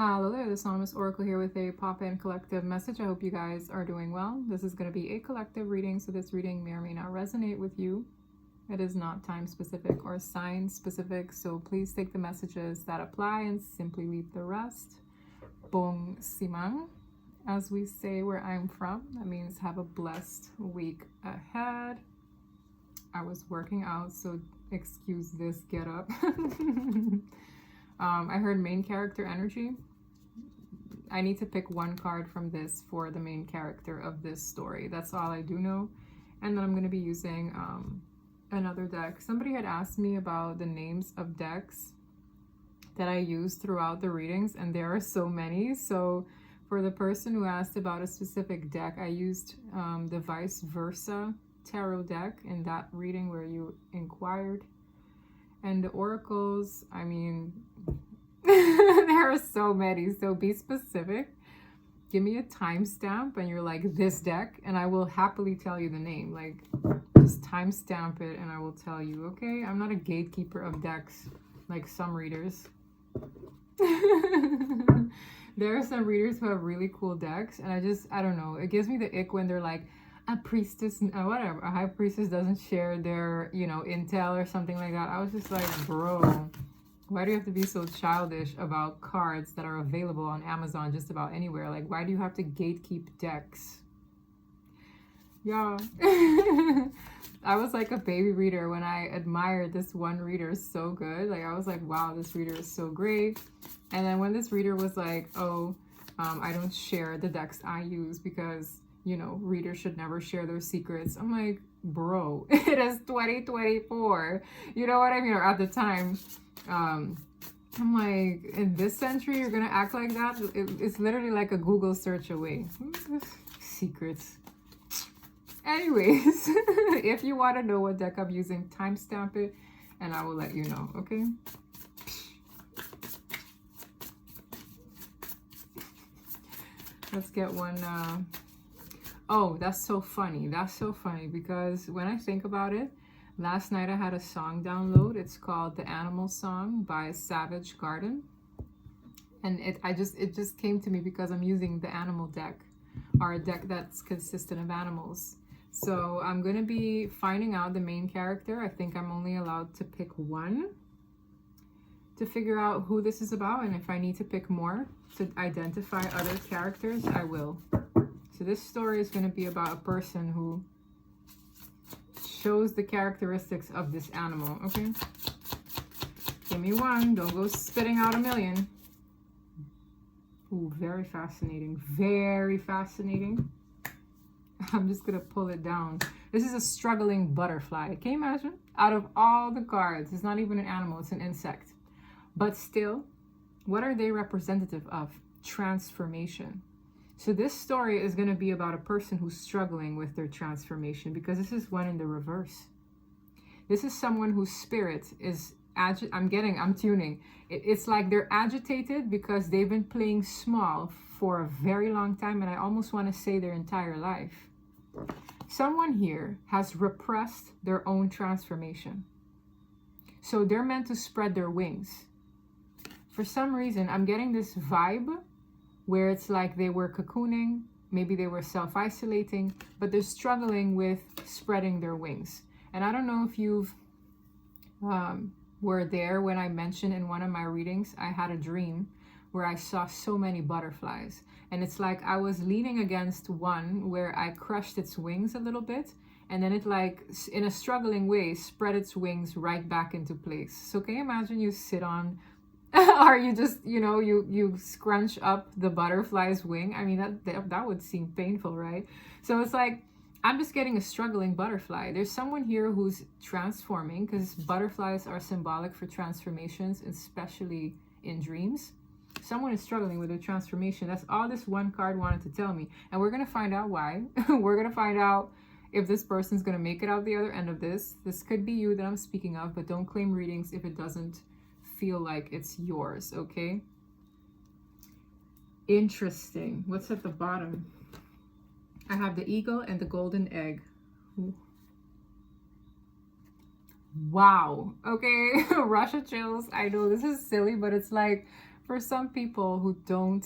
Hello there, this Anonymous Oracle here with a pop-in collective message. I hope you guys are doing well. This is going to be a collective reading, so this reading may or may not resonate with you. It is not time specific or sign specific, so please take the messages that apply and simply leave the rest. Bong simang, as we say where I'm from. That means have a blessed week ahead. I was working out, so excuse this get up. I heard main character energy. I need to pick one card from this for the main character of this story. That's all I do know. And then I'm going to be using another deck. Somebody had asked me about the names of decks that I use throughout the readings, and there are so many. So for the person who asked about a specific deck, I used the vice versa tarot deck in that reading where you inquired. And the oracles, I mean, there are so many, so be specific. Give me a timestamp and you're like, this deck, and I will happily tell you the name. Like, just timestamp it and I will tell you, okay? I'm not a gatekeeper of decks like some readers. There are some readers who have really cool decks, and I don't know, it gives me the ick when they're like, a priestess, whatever, a high priestess doesn't share their, intel or something like that. I was just like, bro, why do you have to be so childish about cards that are available on Amazon just about anywhere? Like, why do you have to gatekeep decks? Yeah. I was like a baby reader when I admired this one reader so good. Like, I was like, wow, this reader is so great. And then when this reader was like, oh, I don't share the decks I use because, readers should never share their secrets. I'm like, bro, it is 2024. You know what I mean? Or at the time, I'm like, in this century, you're going to act like that? It's literally like a Google search away. Secrets. Anyways, if you want to know what deck I'm using, timestamp it and I will let you know, okay? Let's get one. Oh, that's so funny. That's so funny because when I think about it, last night I had a song download. It's called The Animal Song by Savage Garden. And it just came to me because I'm using the animal deck, or a deck that's consistent of animals. So I'm going to be finding out the main character. I think I'm only allowed to pick one to figure out who this is about. And if I need to pick more to identify other characters, I will. So this story is going to be about a person who shows the characteristics of this animal, okay? Give me one. Don't go spitting out a million. Ooh, very fascinating. Very fascinating. I'm just going to pull it down. This is a struggling butterfly. Can you imagine? Out of all the cards, it's not even an animal, it's an insect. But still, what are they representative of? Transformation. So this story is going to be about a person who's struggling with their transformation, because this is one in the reverse. This is someone whose spirit is, I'm tuning. It's like they're agitated because they've been playing small for a very long time, and I almost want to say their entire life. Someone here has repressed their own transformation. So they're meant to spread their wings. For some reason, I'm getting this vibe where it's like they were cocooning, maybe they were self-isolating, but they're struggling with spreading their wings. And I don't know if you've were there when I mentioned in one of my readings, I had a dream where I saw so many butterflies. And it's like I was leaning against one where I crushed its wings a little bit, and then it, like, in a struggling way, spread its wings right back into place. So can you imagine you sit on, or you just, you scrunch up the butterfly's wing? I mean, that would seem painful, right? So it's like, I'm just getting a struggling butterfly. There's someone here who's transforming, because butterflies are symbolic for transformations, especially in dreams. Someone is struggling with their transformation. That's all this one card wanted to tell me. And we're going to find out why. We're going to find out if this person's going to make it out the other end of this. This could be you that I'm speaking of, but don't claim readings if it doesn't feel like it's yours, okay? Interesting. What's at the bottom? I have the eagle and the golden egg. Ooh. Wow. Okay. Russia chills. I know this is silly, but it's like, For some people who don't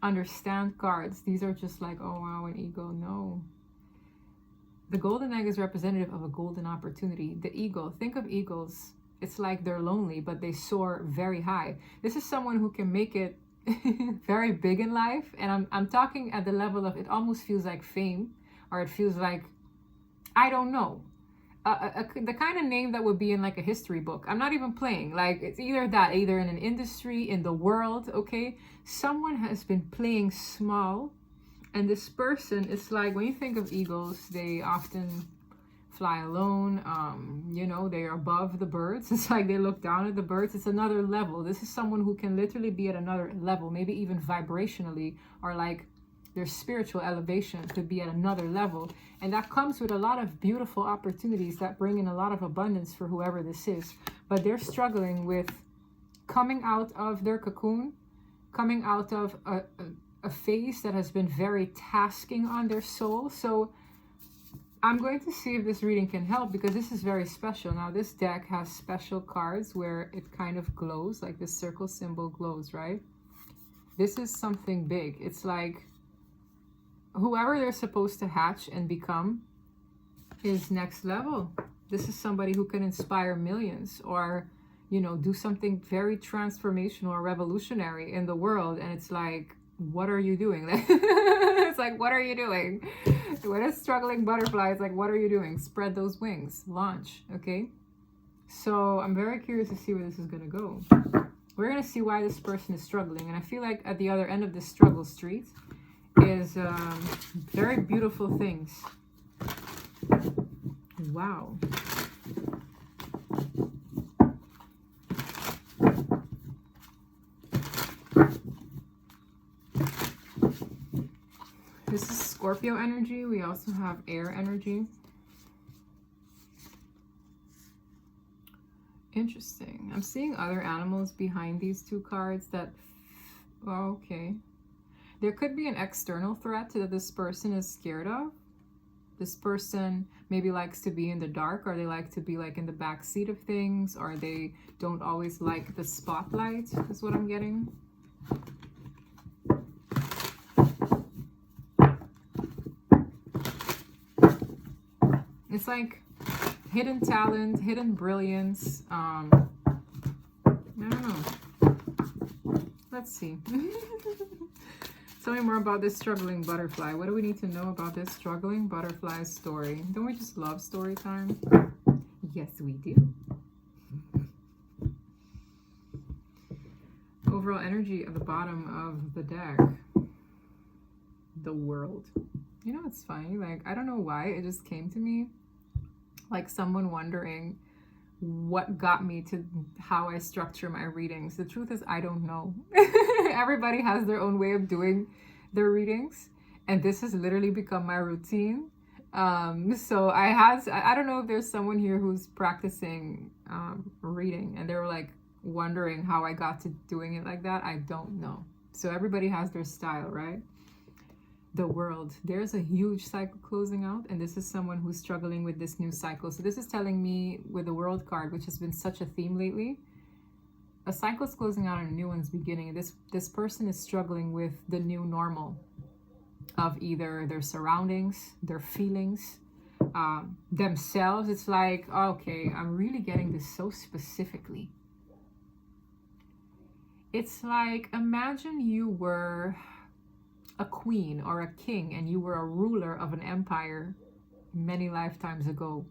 understand cards, these are just like, oh wow, an ego. No. The golden egg is representative of a golden opportunity. The eagle, think of eagles. It's like they're lonely, but they soar very high. This is someone who can make it very big in life. And I'm talking at the level of, it almost feels like fame, or it feels like, I don't know, the kind of name that would be in like a history book. I'm not even playing. Like, it's either that, either in an industry, in the world, okay? Someone has been playing small. And this person is like, when you think of eagles, they often fly alone. You know, they're above the birds. It's like they look down at the birds. It's another level. This is someone who can literally be at another level, maybe even vibrationally, or like their spiritual elevation could be at another level. And that comes with a lot of beautiful opportunities that bring in a lot of abundance for whoever this is. But they're struggling with coming out of their cocoon, coming out of a phase that has been very tasking on their soul. So I'm going to see if this reading can help, because this is very special. Now, this deck has special cards where it kind of glows, like this circle symbol glows, right? This is something big. It's like whoever they're supposed to hatch and become is next level. This is somebody who can inspire millions, or, you know, do something very transformational or revolutionary in the world. And it's like, what are you doing? It's like, what are you doing? When a struggling butterfly, it's like, what are you doing? Spread those wings, launch. Okay, so I'm very curious to see where this is going to go. We're going to see why this person is struggling, and I feel like at the other end of this struggle street is very beautiful things. Wow. This is Scorpio energy. We also have air energy. Interesting. I'm seeing other animals behind these two cards that, oh, okay. There could be an external threat that this person is scared of. This person maybe likes to be in the dark, or they like to be like in the back seat of things, or they don't always like the spotlight, is what I'm getting. It's like hidden talent, hidden brilliance. I don't know. Let's see. Tell me more about this struggling butterfly. What do we need to know about this struggling butterfly story? Don't we just love story time? Yes, we do. Overall energy at the bottom of the deck. The world. You know, it's funny. Like, I don't know why it just came to me. Like someone wondering what got me to how I structure my readings. The truth is, I don't know. Everybody has their own way of doing their readings, and this has literally become my routine. So I don't know if there's someone here who's practicing reading and they were like wondering how I got to doing it like that. I don't know. So everybody has their style, right? The world, there's a huge cycle closing out, and this is someone who's struggling with this new cycle. So this is telling me with the world card, which has been such a theme lately, a cycle's closing out and a new one's beginning. This person is struggling with the new normal of either their surroundings, their feelings, themselves. It's like, okay, I'm really getting this so specifically. It's like, imagine you were a queen or a king and you were a ruler of an empire many lifetimes ago,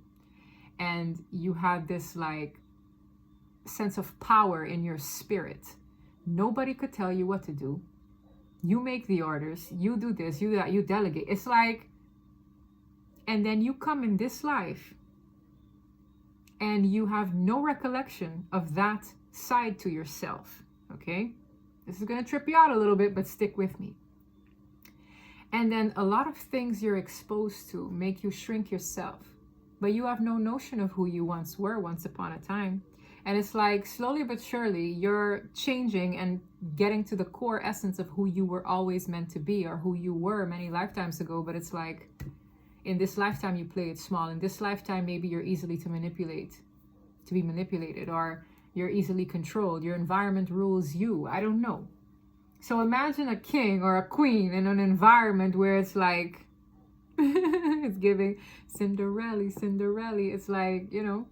and you had this like sense of power in your spirit. Nobody could tell you what to do. You make the orders, you do this, you do that, you delegate. It's like, and then you come in this life and you have no recollection of that side to yourself. Okay, this is going to trip you out a little bit, but stick with me. And then a lot of things you're exposed to make you shrink yourself, but you have no notion of who you once were once upon a time. And it's like slowly but surely you're changing and getting to the core essence of who you were always meant to be, or who you were many lifetimes ago. But it's like, in this lifetime you play it small. In this lifetime maybe you're easily to be manipulated, or You're easily controlled. Your environment rules you. I don't know. So imagine a king or a queen in an environment where it's like, it's giving Cinderella, Cinderella. It's like, you know,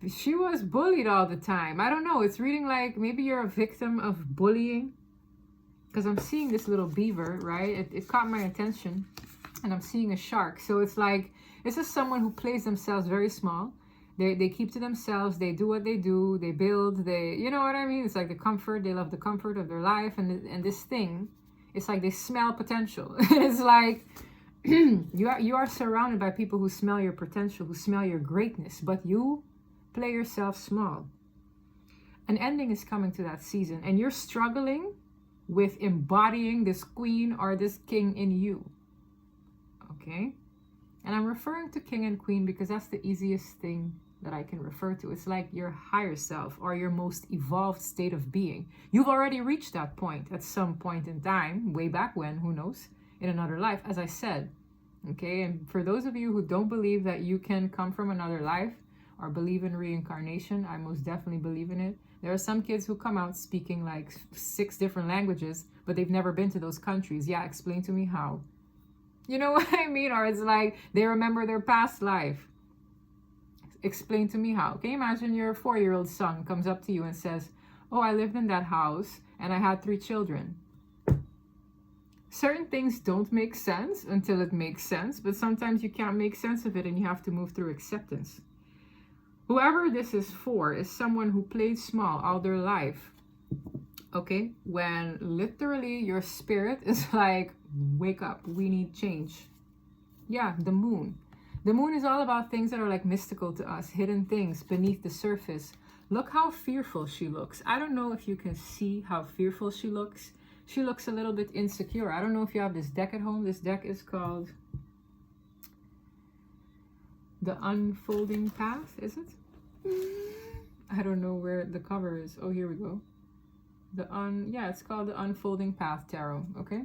she was bullied all the time. I don't know. It's reading like maybe you're a victim of bullying. Because I'm seeing this little beaver, right? It caught my attention. And I'm seeing a shark. So it's like, this is someone who plays themselves very small. They keep to themselves. They do what they do. They build. You know what I mean? It's like the comfort. They love the comfort of their life. And this thing, it's like they smell potential. It's like you are surrounded by people who smell your potential, who smell your greatness. But you play yourself small. An ending is coming to that season. And you're struggling with embodying this queen or this king in you. Okay? And I'm referring to king and queen because that's the easiest thing that I can refer to. It's like your higher self or your most evolved state of being. You've already reached that point at some point in time, way back when, who knows, in another life, as I said. Okay, and for those of you who don't believe that you can come from another life or believe in reincarnation, I most definitely believe in it. There are some kids who come out speaking like 6 different languages, but they've never been to those countries. Yeah, explain to me how. You know what I mean? Or it's like they remember their past life. Explain to me how. Can you imagine your 4-year-old son comes up to you and says, oh, I lived in that house and I had 3 children. Certain things don't make sense until it makes sense, but sometimes you can't make sense of it and you have to move through acceptance. Whoever this is for is someone who played small all their life. Okay? When literally your spirit is like, wake up, we need change. Yeah, the moon. The moon is all about things that are like mystical to us, hidden things beneath the surface. Look how fearful she looks. I don't know if you can see how fearful she looks. She looks a little bit insecure. I don't know if you have this deck at home. This deck is called The Unfolding Path, is it? I don't know where the cover is. Oh, here we go. Yeah, it's called The Unfolding Path Tarot, okay?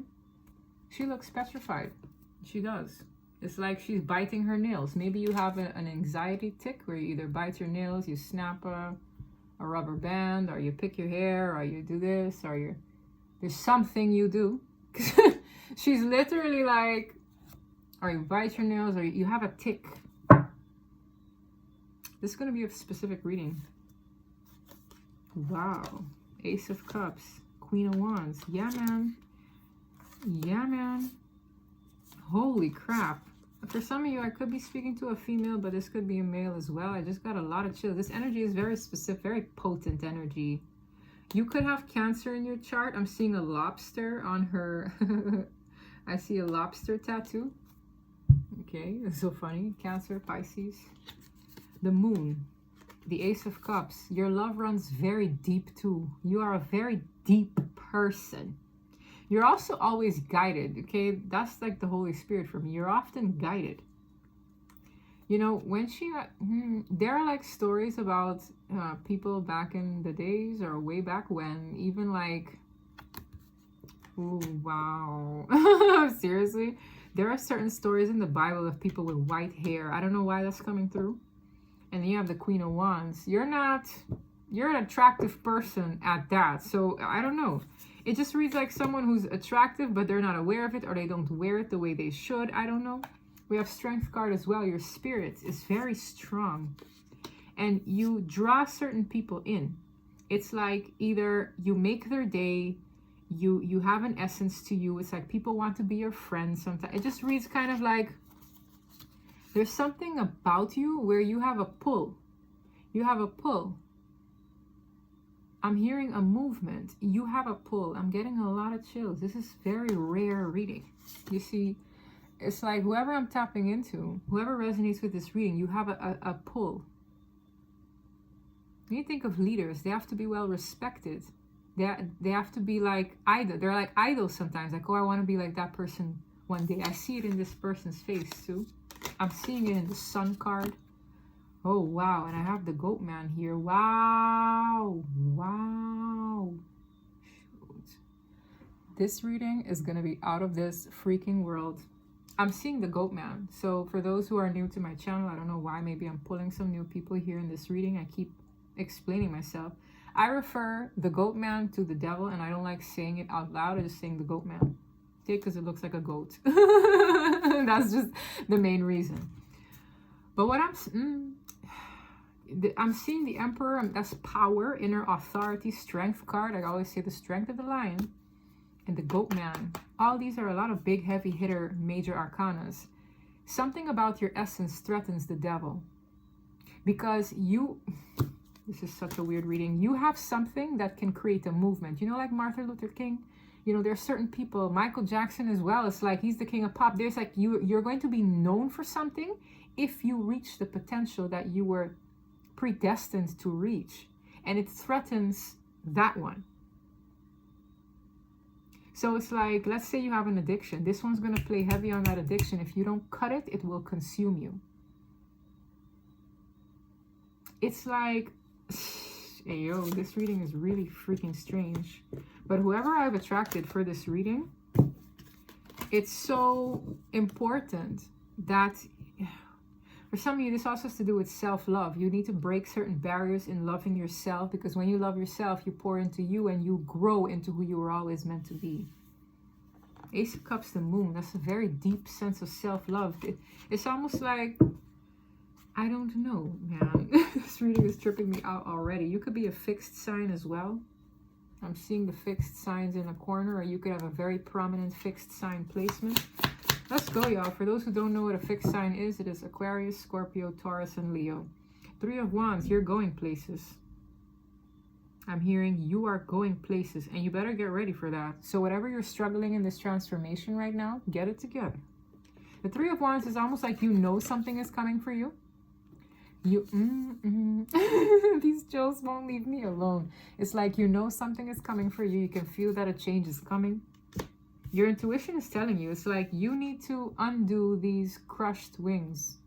She looks petrified. She does. It's like she's biting her nails. Maybe you have an anxiety tic where you either bite your nails, you snap a rubber band, or you pick your hair, or you do this, or there's something you do. She's literally like, or you bite your nails, or you have a tic. This is going to be a specific reading. Wow. Ace of Cups. Queen of Wands. Yeah, man. Yeah, man. Holy crap. For some of you, I could be speaking to a female, but this could be a male as well. I just got a lot of chills. This energy is very specific, very potent energy. You could have Cancer in your chart. I'm seeing a lobster on her. I see a lobster tattoo. Okay, that's so funny. Cancer, Pisces. The moon. The Ace of Cups. Your love runs very deep too. You are a very deep person. You're also always guided, okay? That's like the Holy Spirit for me. You're often guided. You know, when there are like stories about people back in the days or way back when, even like, oh, wow. Seriously, there are certain stories in the Bible of people with white hair. I don't know why that's coming through. And then you have the Queen of Wands. You're an attractive person at that. So I don't know. It just reads like someone who's attractive, but they're not aware of it, or they don't wear it the way they should. I don't know. We have Strength card as well. Your spirit is very strong. And you draw certain people in. It's like either you make their day, you have an essence to you. It's like people want to be your friend sometimes. It just reads kind of like there's something about you where you have a pull. You have a pull. I'm hearing a movement. You have a pull. I'm getting a lot of chills. This is very rare reading. You see, it's like whoever I'm tapping into, whoever resonates with this reading, you have a pull. When you think of leaders, they have to be well respected. They have to be like idol. They're like idols sometimes. Like, oh, I want to be like that person one day. I see it in this person's face too. I'm seeing it in the Sun card. Oh, wow. And I have the Goat Man here. Wow. Wow. Shoot. This reading is going to be out of this freaking world. I'm seeing the goat man. So for those who are new to my channel, I don't know why, maybe I'm pulling some new people here in this reading. I keep explaining myself. I refer the goat man to the devil, and I don't like saying it out loud. I just saying the goat man. Okay, because it looks like a goat. That's just the main reason. But what I'm seeing the Emperor, that's power, inner authority, strength card. I always say the strength of the lion. And the goat man. All these are a lot of big, heavy hitter, major arcanas. Something about your essence threatens the devil. Because you, this is such a weird reading. You have something that can create a movement. You know, like Martin Luther King? You know, there's certain people, Michael Jackson as well. It's like he's the king of pop. There's like, you're going to be known for something if you reach the potential that you were predestined to reach. And it threatens that one. So it's like, let's say you have an addiction. This one's going to play heavy on that addiction. If you don't cut it, it will consume you. It's like, hey, yo, this reading is really freaking strange. But whoever I've attracted for this reading, it's so important that, for some of you, this also has to do with self-love. You need to break certain barriers in loving yourself, because when you love yourself, you pour into you and you grow into who you were always meant to be. Ace of Cups, the moon. That's a very deep sense of self-love. It's almost like, I don't know, man. This reading is tripping me out already. You could be a fixed sign as well. I'm seeing the fixed signs in a corner, or you could have a very prominent fixed sign placement. Let's go, y'all. For those who don't know what a fixed sign is, it is Aquarius, Scorpio, Taurus, and Leo. 3 of Wands, you're going places. I'm hearing you are going places, and you better get ready for that. So whatever you're struggling in this transformation right now, get it together. The 3 of Wands is almost like you know something is coming for you. These chills won't leave me alone. It's like you know something is coming for you. You can feel that a change is coming. Your intuition is telling you, it's like you need to undo these crushed wings.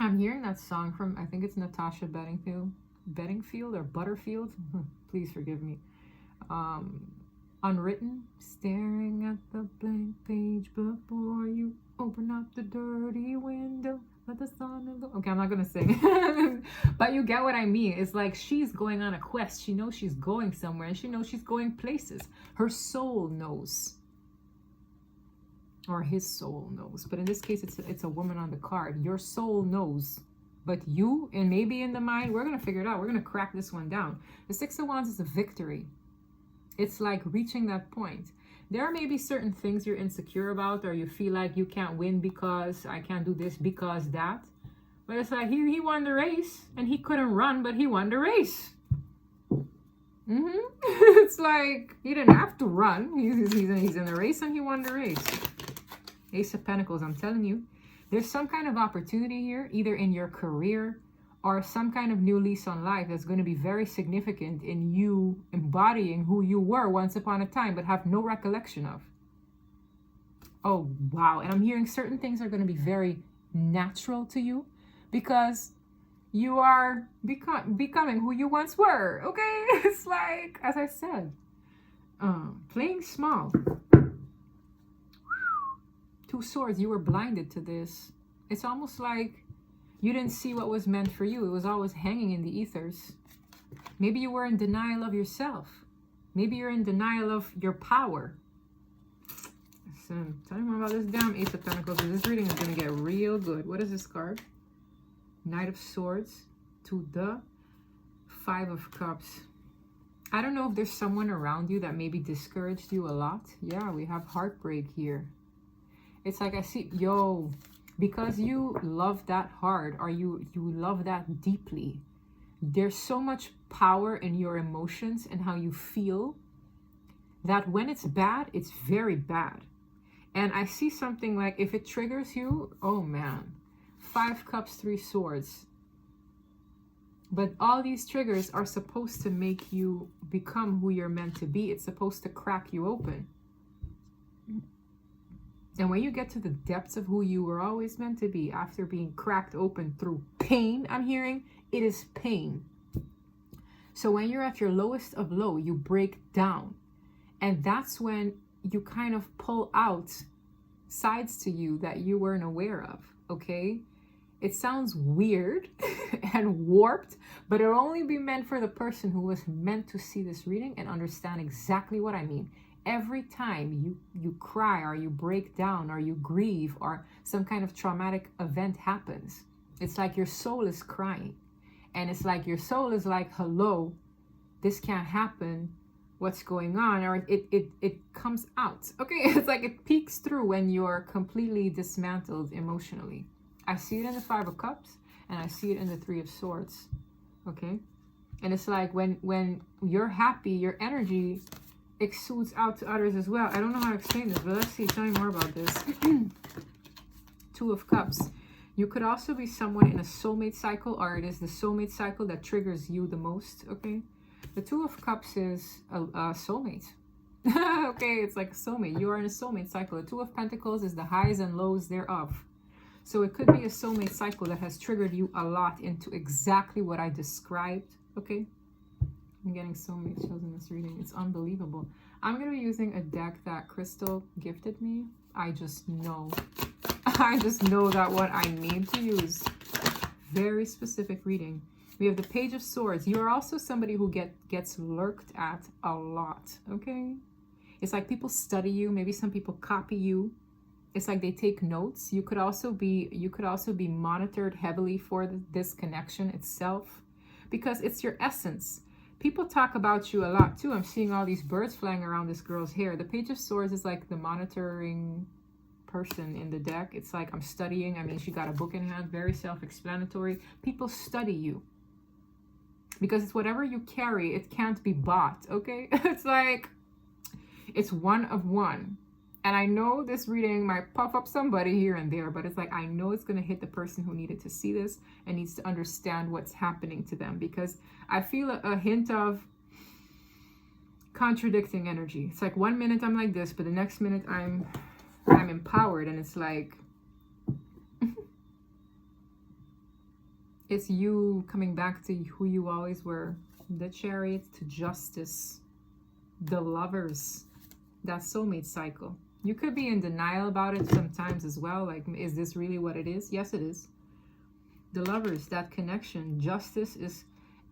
I'm hearing that song from, I think it's Natasha Bedingfield or Butterfield. Please forgive me. Unwritten. Staring at the blank page before you open up the dirty window. Let the sun of the... Okay, I'm not going to sing. But you get what I mean. It's like she's going on a quest. She knows she's going somewhere, and she knows she's going places. Her soul knows. Or his soul knows. But in this case, it's a woman on the card. Your soul knows. But you, and maybe in the mind, we're going to figure it out. We're going to crack this one down. The 6 of Wands is a victory. It's like reaching that point. There may be certain things you're insecure about, or you feel like you can't win because I can't do this, because that. But it's like he won the race, and he couldn't run, but he won the race. It's like he didn't have to run. He's in the race, and he won the race. Ace of Pentacles, I'm telling you. There's some kind of opportunity here, either in your career or some kind of new lease on life that's going to be very significant in you embodying who you were once upon a time, but have no recollection of. Oh, wow. And I'm hearing certain things are going to be very natural to you because you are becoming who you once were. Okay? It's like, as I said, playing small. 2 swords, you were blinded to this. It's almost like you didn't see what was meant for you. It was always hanging in the ethers. Maybe you were in denial of yourself. Maybe you're in denial of your power. So, tell me more about this damn Ace of Pentacles. This reading is going to get real good. What is this card? Knight of Swords to the 5 of Cups. I don't know if there's someone around you that maybe discouraged you a lot. Yeah, we have heartbreak here. It's like I see, yo, because you love that hard, or you love that deeply, there's so much power in your emotions and how you feel that when it's bad, it's very bad. And I see something like, if it triggers you, oh man, 5 cups, 3 swords. But all these triggers are supposed to make you become who you're meant to be. It's supposed to crack you open. And when you get to the depths of who you were always meant to be, after being cracked open through pain, I'm hearing, it is pain. So when you're at your lowest of low, you break down. And that's when you kind of pull out sides to you that you weren't aware of, okay? It sounds weird and warped, but it'll only be meant for the person who was meant to see this reading and understand exactly what I mean. Every time you cry or you break down or you grieve or some kind of traumatic event happens, it's like your soul is crying. And it's like your soul is like, hello, this can't happen. What's going on? Or it comes out. Okay, it's like it peeks through when you're completely dismantled emotionally. I see it in the Five of Cups and I see it in the Three of Swords. Okay, and it's like when you're happy, your energy exudes out to others as well. I don't know how to explain this, but let's see. Tell me more about this. Two of Cups. You could also be someone in a soulmate cycle, or it is the soulmate cycle that triggers you the most. Okay, the Two of Cups is a soulmate. Okay, it's like a soulmate. You are in a soulmate cycle. The Two of Pentacles is the highs and lows thereof. So it could be a soulmate cycle that has triggered you a lot into exactly what I described. Okay, I'm getting soulmate shows in this reading. It's unbelievable. I'm going to be using a deck that Crystal gifted me. I just know that what I need to use. Very specific reading. We have the Page of Swords. You are also somebody who gets lurked at a lot. Okay, it's like people study you. Maybe some people copy you. It's like they take notes. You could also be monitored heavily for this connection itself, because it's your essence. People talk about you a lot too. I'm seeing all these birds flying around this girl's hair. The Page of Swords is like the monitoring person in the deck. It's like, I'm studying. I mean, she got a book in hand, very self-explanatory. People study you because it's whatever you carry. It can't be bought. Okay, it's like it's one of one. And I know this reading might puff up somebody here and there, but it's like, I know it's going to hit the person who needed to see this and needs to understand what's happening to them, because I feel a hint of contradicting energy. It's like 1 minute I'm like this, but the next minute I'm empowered, and it's like it's you coming back to who you always were. The Chariot, to Justice, the Lovers, that soulmate cycle. You could be in denial about it sometimes as well. Like, is this really what it is? Yes, it is. The Lovers, that connection. Justice is...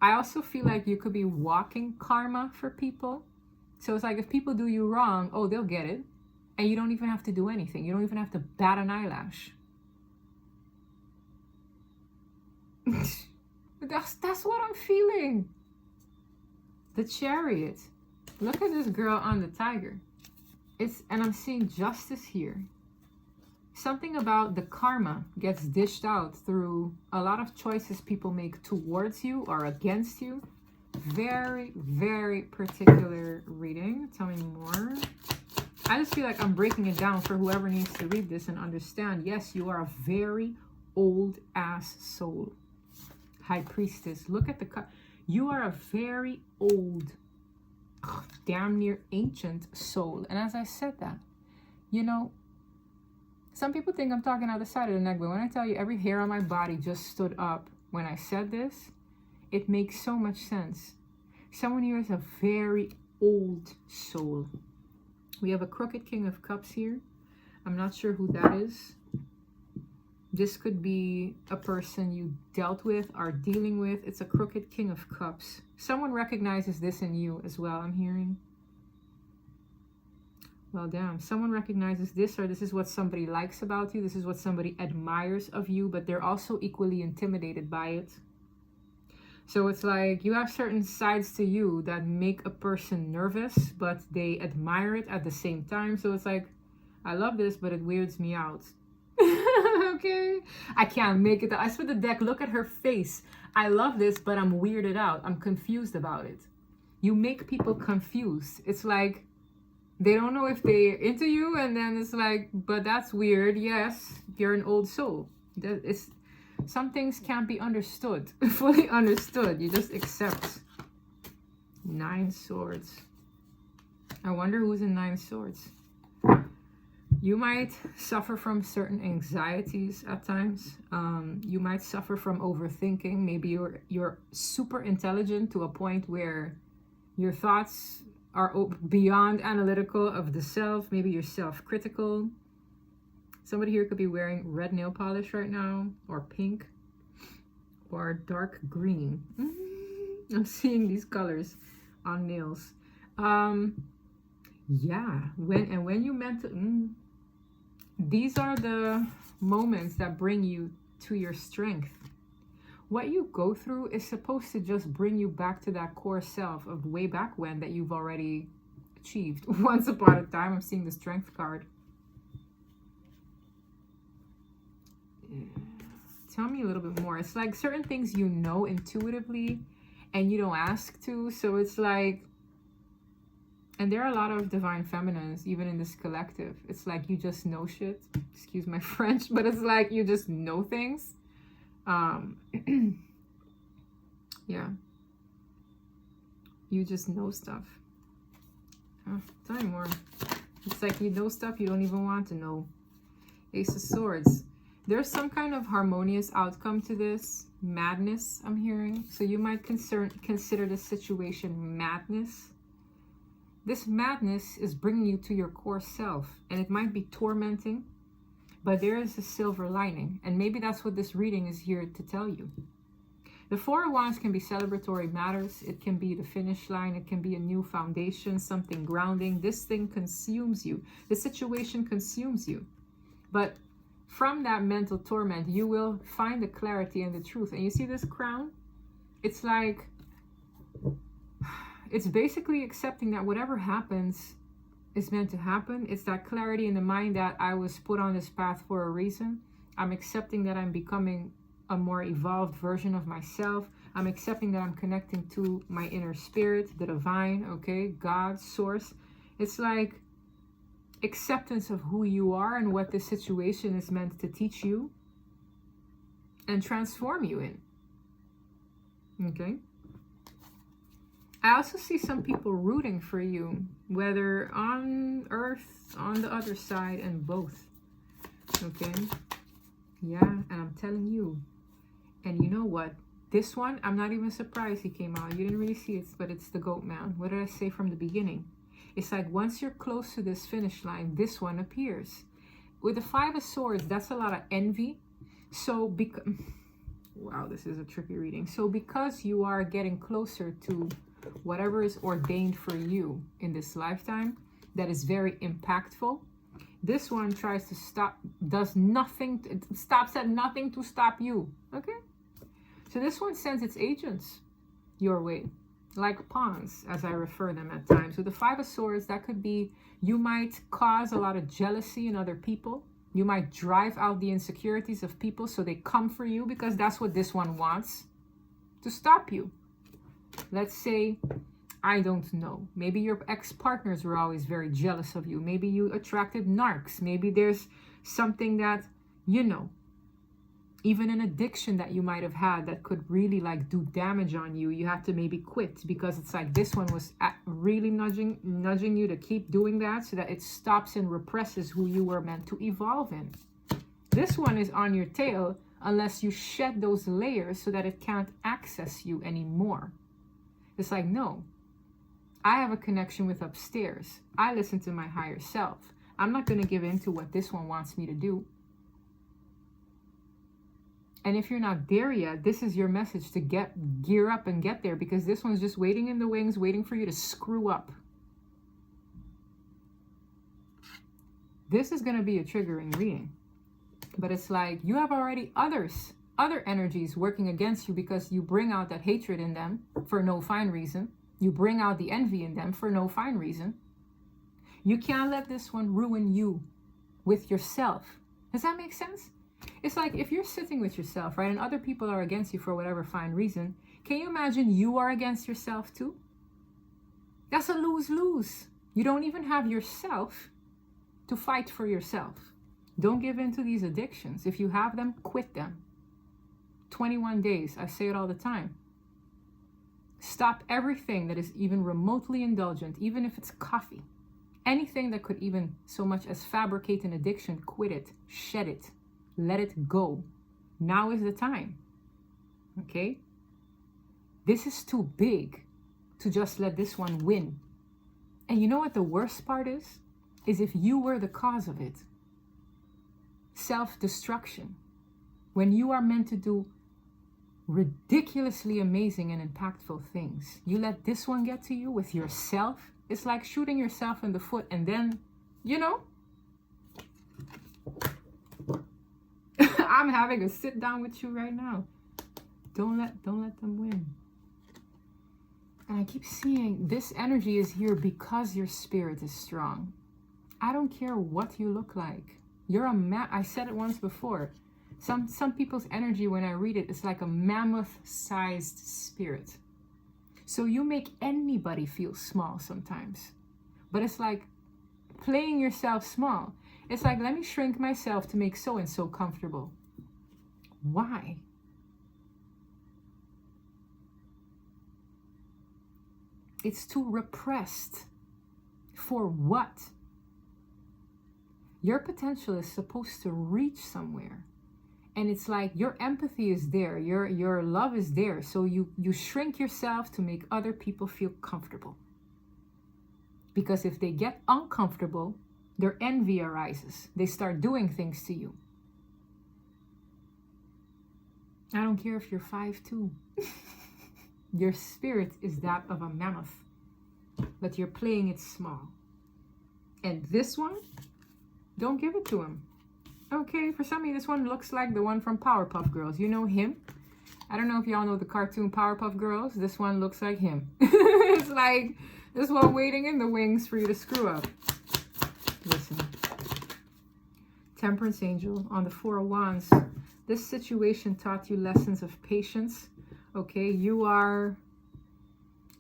I also feel like you could be walking karma for people. So it's like, if people do you wrong, oh, they'll get it. And you don't even have to do anything. You don't even have to bat an eyelash. That's what I'm feeling. The Chariot. Look at this girl on the tiger. And I'm seeing justice here. Something about the karma gets dished out through a lot of choices people make towards you or against you. Very, very particular reading. Tell me more. I just feel like I'm breaking it down for whoever needs to read this and understand. Yes, you are a very old ass soul. High Priestess. Look at the... You are a very old, damn near ancient soul. And as I said that, you know, some people think I'm talking out the side of the neck, but when I tell you every hair on my body just stood up when I said this, it makes so much sense. Someone here is a very old soul. We have a crooked King of Cups here. I'm not sure who that is. This could be a person you dealt with, are dealing with. It's a crooked King of Cups. Someone recognizes this in you as well, I'm hearing. Well, damn. Someone recognizes this, or this is what somebody likes about you. This is what somebody admires of you, but they're also equally intimidated by it. So it's like you have certain sides to you that make a person nervous, but they admire it at the same time. So it's like, I love this, but it weirds me out. Okay, I can't make it. I swear the deck, look at her face. I love this, but I'm weirded out. I'm confused about it. You make people confused. It's like they don't know if they're into you, and then it's like, but that's weird. Yes, you're an old soul. Some things can't be understood, fully understood. You just accept. 9 Swords. I wonder who's in 9 Swords. You might suffer from certain anxieties at times. You might suffer from overthinking. Maybe you're super intelligent to a point where your thoughts are beyond analytical of the self. Maybe you're self-critical. Somebody here could be wearing red nail polish right now, or pink, or dark green. I'm seeing these colors on nails. Yeah, when you meant to, these are the moments that bring you to your strength. What you go through is supposed to just bring you back to that core self of way back when that you've already achieved. Once upon a time, I'm seeing the strength card. Tell me a little bit more. It's like certain things you know intuitively and you don't ask to. So it's like, and there are a lot of divine feminines even in this collective. It's like you just know shit. Excuse my French, but it's like you just know things. Yeah. You just know stuff. Tell me more. It's like you know stuff you don't even want to know. Ace of Swords. There's some kind of harmonious outcome to this. Madness, I'm hearing. So you might consider this situation madness. This madness is bringing you to your core self. And it might be tormenting. But there is a silver lining. And maybe that's what this reading is here to tell you. The Four of Wands can be celebratory matters. It can be the finish line. It can be a new foundation, something grounding. This thing consumes you. The situation consumes you. But from that mental torment, you will find the clarity and the truth. And you see this crown? It's like, it's basically accepting that whatever happens is meant to happen. It's that clarity in the mind that I was put on this path for a reason. I'm accepting that I'm becoming a more evolved version of myself. I'm accepting that I'm connecting to my inner spirit, the divine, okay, God, source. It's like acceptance of who you are and what this situation is meant to teach you and transform you in. Okay. I also see some people rooting for you, whether on earth, on the other side, and both. Okay. Yeah, and I'm telling you. And you know what? This one, I'm not even surprised he came out. You didn't really see it, but it's the goat man. What did I say from the beginning? It's like once you're close to this finish line, this one appears. With the Five of Swords, that's a lot of envy. So, wow, this is a tricky reading. So because you are getting closer to whatever is ordained for you in this lifetime, that is very impactful, this one tries to stop, does nothing, it stops at nothing to stop you. Okay? So this one sends its agents your way, like pawns, as I refer them at times. With the Five of Swords, that could be, you might cause a lot of jealousy in other people. You might drive out the insecurities of people so they come for you, because that's what this one wants, to stop you. Let's say, I don't know, maybe your ex-partners were always very jealous of you. Maybe you attracted narcs. Maybe there's something that, you know, even an addiction that you might have had that could really like do damage on you. You have to maybe quit, because it's like this one was really nudging you to keep doing that so that it stops and represses who you were meant to evolve in. This one is on your tail unless you shed those layers so that it can't access you anymore. It's like, no, I have a connection with upstairs. I listen to my higher self. I'm not going to give in to what this one wants me to do. And if you're not there yet, this is your message to gear up and get there, because this one's just waiting in the wings, waiting for you to screw up. This is going to be a triggering reading. But it's like you have already other energies working against you, because you bring out that hatred in them for no fine reason. You bring out the envy in them for no fine reason. You can't let this one ruin you with yourself. Does that make sense? It's like if you're sitting with yourself, right, and other people are against you for whatever fine reason, can you imagine you are against yourself too? That's a lose-lose. You don't even have yourself to fight for yourself. Don't give in to these addictions. If you have them, quit them. 21 days. I say it all the time. Stop everything that is even remotely indulgent, even if it's coffee. Anything that could even so much as fabricate an addiction, quit it, shed it, let it go. Now is the time. Okay? This is too big to just let this one win. And you know what the worst part is? Is if you were the cause of it. Self-destruction. When you are meant to do ridiculously amazing and impactful things, you let this one get to you with yourself. It's like shooting yourself in the foot and then, you know, I'm having a sit down with you right now. Don't let them win. And I keep seeing this energy is here because your spirit is strong. I don't care what you look like. You're a I said it once before. Some people's energy, when I read it, it's like a mammoth-sized spirit. So you make anybody feel small sometimes. But it's like playing yourself small. It's like, let me shrink myself to make so-and-so comfortable. Why? It's too repressed. For what? Your potential is supposed to reach somewhere. And it's like your empathy is there, your love is there. So you shrink yourself to make other people feel comfortable. Because if they get uncomfortable, their envy arises. They start doing things to you. I don't care if you're 5'2". Your spirit is that of a mammoth. But you're playing it small. And this one, don't give it to him. Okay, for some of you, this one looks like the one from Powerpuff Girls. You know him? I don't know if y'all know the cartoon Powerpuff Girls. This one looks like him. It's like this one waiting in the wings for you to screw up. Listen. Temperance Angel on the Four of Wands. This situation taught you lessons of patience. Okay, you are...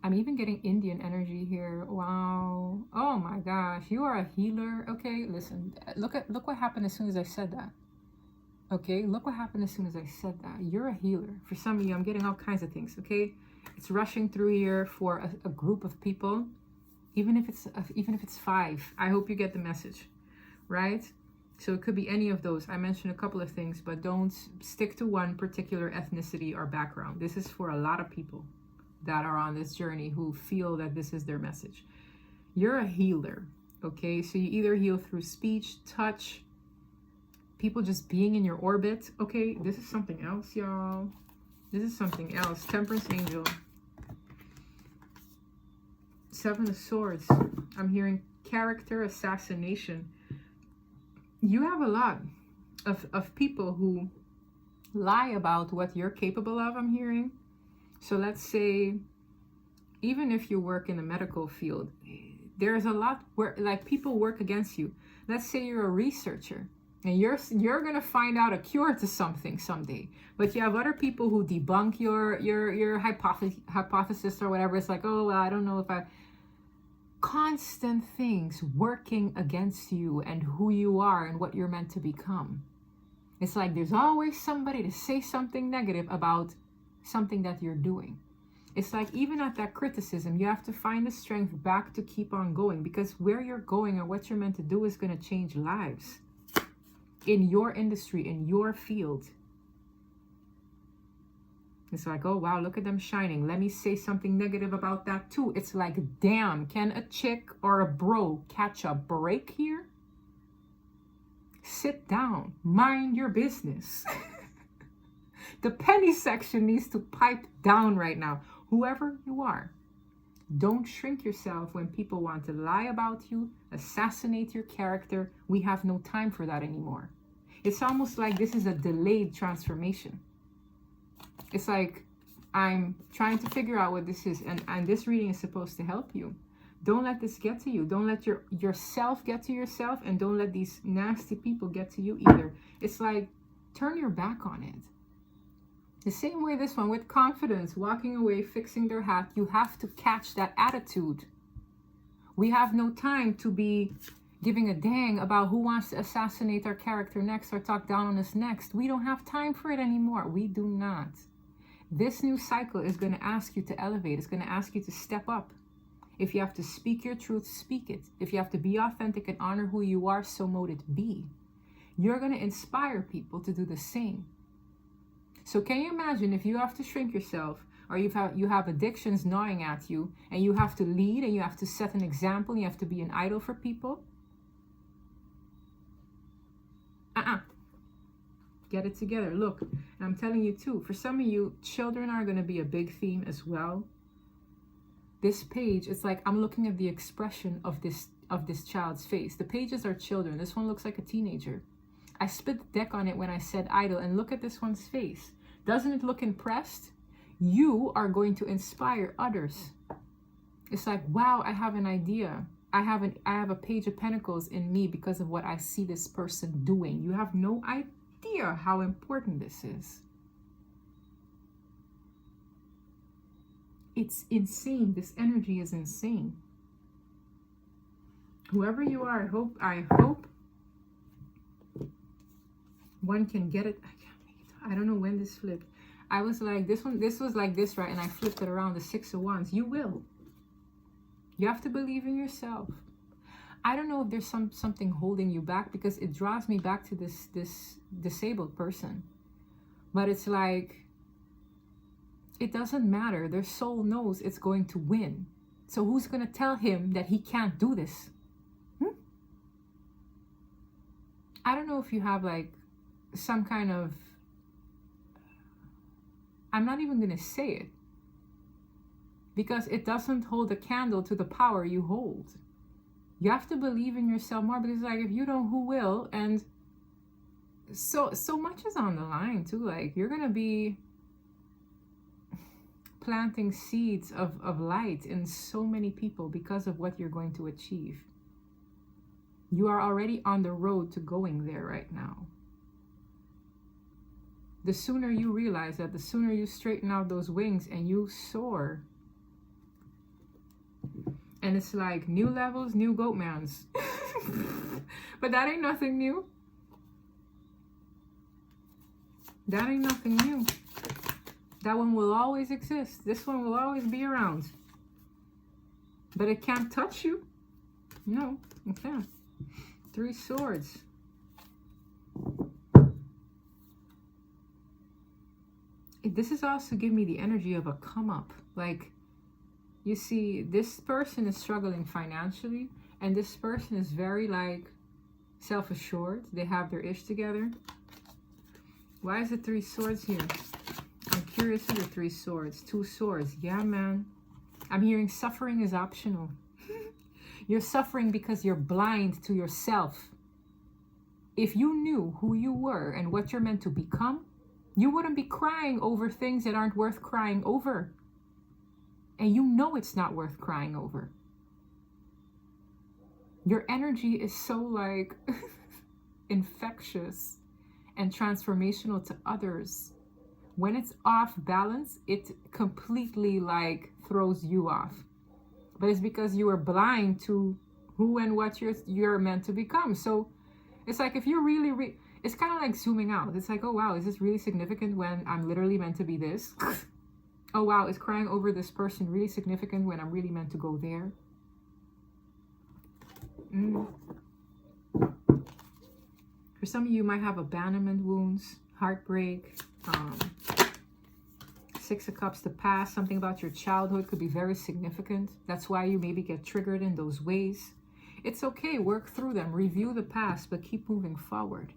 I'm even getting Indian energy here. Wow. Oh my gosh. You are a healer. Okay, listen. Look what happened as soon as I said that. Okay, look what happened as soon as I said that. You're a healer. For some of you, I'm getting all kinds of things. Okay, it's rushing through here for a group of people. Even if it's 5. I hope you get the message, right? So it could be any of those. I mentioned a couple of things, but don't stick to one particular ethnicity or background. This is for a lot of people that are on this journey who feel that this is their message. You're a healer, okay? So you either heal through speech, touch, people just being in your orbit. Okay, this is something else, y'all. This is something else. Temperance Angel. 7 of Swords. I'm hearing character assassination. You have a lot of people who lie about what you're capable of, I'm hearing. So let's say, even if you work in the medical field, there's a lot where like people work against you. Let's say you're a researcher and you're gonna find out a cure to something someday, but you have other people who debunk your hypothesis or whatever. It's like, oh, well, I don't know if I... Constant things working against you and who you are and what you're meant to become. It's like there's always somebody to say something negative about something that you're doing. It's like even at that criticism, you have to find the strength back to keep on going, because where you're going or what you're meant to do is going to change lives in your industry, in your field. It's like, oh wow, look at them shining. Let me say something negative about that too. It's like, damn, can a chick or a bro catch a break here? Sit down, mind your business. The penny section needs to pipe down right now. Whoever you are, don't shrink yourself when people want to lie about you, assassinate your character. We have no time for that anymore. It's almost like this is a delayed transformation. It's like I'm trying to figure out what this is, and this reading is supposed to help you. Don't let this get to you. Don't let yourself get to yourself, and don't let these nasty people get to you either. It's like, turn your back on it. The same way this one, with confidence, walking away, fixing their hat, you have to catch that attitude. We have no time to be giving a dang about who wants to assassinate our character next or talk down on us next. We don't have time for it anymore. We do not. This new cycle is going to ask you to elevate. It's going to ask you to step up. If you have to speak your truth, speak it. If you have to be authentic and honor who you are, so mote it be. You're going to inspire people to do the same. So can you imagine if you have to shrink yourself, or you have addictions gnawing at you, and you have to lead, and you have to set an example, and you have to be an idol for people. Get it together. Look, and I'm telling you too, for some of you, children are going to be a big theme as well. This page, it's like I'm looking at the expression of this child's face. The pages are children. This one looks like a teenager. I spit the deck on it when I said idol, and look at this one's face. Doesn't it look impressed? You are going to inspire others. It's like, wow, I have an idea. I have a page of pentacles in me because of what I see this person doing. You have no idea how important this is. It's insane. This energy is insane. Whoever you are, I hope one can get it. I don't know when this flipped. I was like, this was like this, right? And I flipped it around, the 6 of Wands. You will. You have to believe in yourself. I don't know if there's something holding you back, because it draws me back to this disabled person. But it's like, it doesn't matter. Their soul knows it's going to win. So who's going to tell him that he can't do this? I don't know if you have like some kind of, I'm not even going to say it, because it doesn't hold a candle to the power you hold. You have to believe in yourself more, because like, if you don't, who will? And so much is on the line too. Like, you're going to be planting seeds of light in so many people because of what you're going to achieve. You are already on the road to going there right now. The sooner you realize that, the sooner you straighten out those wings and you soar. And it's like new levels, new goatmans. But that ain't nothing new. That ain't nothing new. That one will always exist. This one will always be around. But it can't touch you. No, it can't. 3 swords. This is also giving me the energy of a come up. Like, you see, this person is struggling financially, and this person is very like self-assured. They have their ish together. Why is it 3 swords here? I'm curious for the 3 swords. 2 swords. Yeah, man. I'm hearing suffering is optional. You're suffering because you're blind to yourself. If you knew who you were and what you're meant to become, you wouldn't be crying over things that aren't worth crying over. And you know it's not worth crying over. Your energy is so like infectious and transformational to others. When it's off balance, it completely like throws you off. But it's because you are blind to who and what you're meant to become. So it's like, if you're really, it's kind of like zooming out. It's like, oh wow, is this really significant when I'm literally meant to be this? Oh wow, is crying over this person really significant when I'm really meant to go there? For some of you might have abandonment wounds, heartbreak, 6 of Cups, the past, something about your childhood could be very significant. That's why you maybe get triggered in those ways. It's okay, work through them, review the past, but keep moving forward.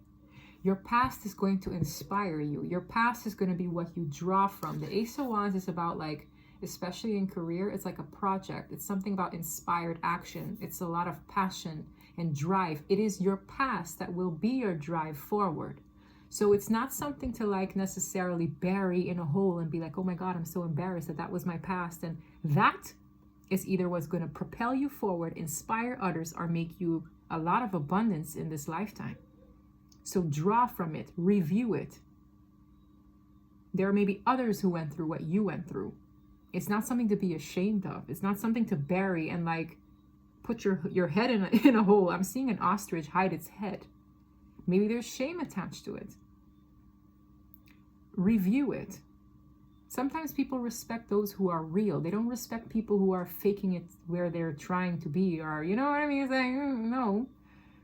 Your past is going to inspire you. Your past is going to be what you draw from. The Ace of Wands is about, like, especially in career, it's like a project. It's something about inspired action. It's a lot of passion and drive. It is your past that will be your drive forward. So it's not something to like necessarily bury in a hole and be like, oh my God, I'm so embarrassed that was my past. And that is either what's going to propel you forward, inspire others, or make you a lot of abundance in this lifetime. So draw from it, review it. There may be others who went through what you went through. It's not something to be ashamed of. It's not something to bury and like put your head in a hole. I'm seeing an ostrich hide its head. Maybe there's shame attached to it. Review it. Sometimes people respect those who are real. They don't respect people who are faking it where they're trying to be, or you know what I mean? It's like, no.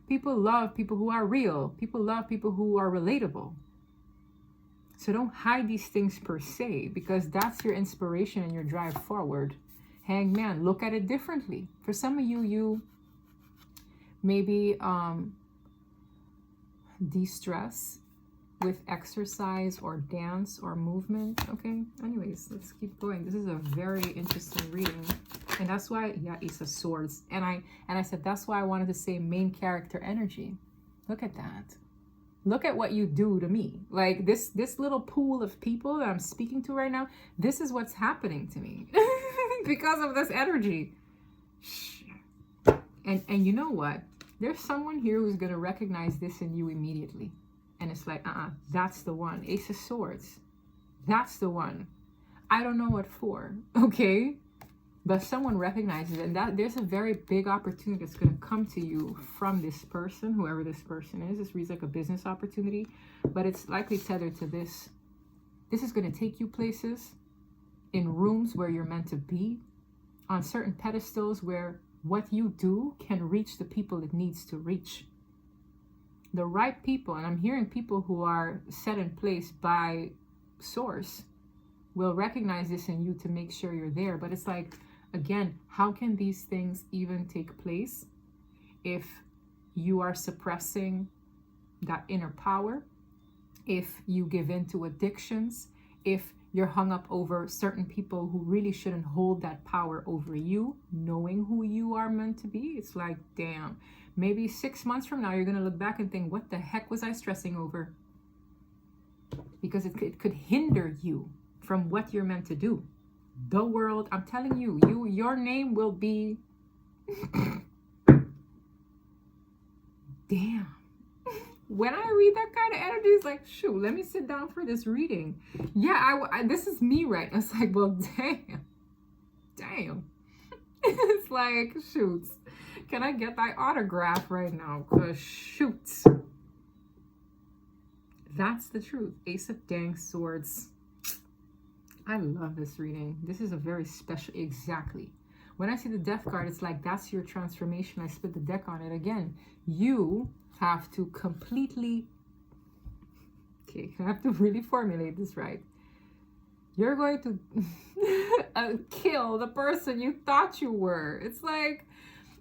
People love people who are real. People love people who are relatable. So don't hide these things per se, because that's your inspiration and your drive forward. Hangman, look at it differently. For some of you, you maybe de-stress with exercise or dance or movement. Okay, anyways, let's keep going. This is a very interesting reading, and that's why, yeah, Ace of Swords. And I said that's why I wanted to say main character energy. Look at that. Look at what you do to me. Like this little pool of people that I'm speaking to right now, this is what's happening to me because of this energy. And you know what? There's someone here who's going to recognize this in you immediately. And it's like, that's the one. Ace of Swords. That's the one. I don't know what for, okay? But someone recognizes it. And that there's a very big opportunity that's going to come to you from this person, whoever this person is. This reads like a business opportunity, but it's likely tethered to this. This is going to take you places, in rooms where you're meant to be, on certain pedestals where what you do can reach the people it needs to reach. The right people, and I'm hearing people who are set in place by source, will recognize this in you to make sure you're there. But it's like, again, how can these things even take place if you are suppressing that inner power, if you give in to addictions, if you're hung up over certain people who really shouldn't hold that power over you, knowing who you are meant to be? It's like, damn, maybe 6 months from now, you're going to look back and think, what the heck was I stressing over? Because it could hinder you from what you're meant to do. The world, I'm telling you, your name will be damn. When I read that kind of energy, it's like, shoot, let me sit down for this reading. Yeah, I this is me, right? It's like, well, damn. It's like, shoot, can I get thy autograph right now? Cause shoot, that's the truth. Ace of dang swords. I love this reading. This is a very special, exactly. When I see the death card, it's like, that's your transformation. I split the deck on it again. You have to completely, okay, I have to really formulate this right. You're going to kill the person you thought you were. It's like,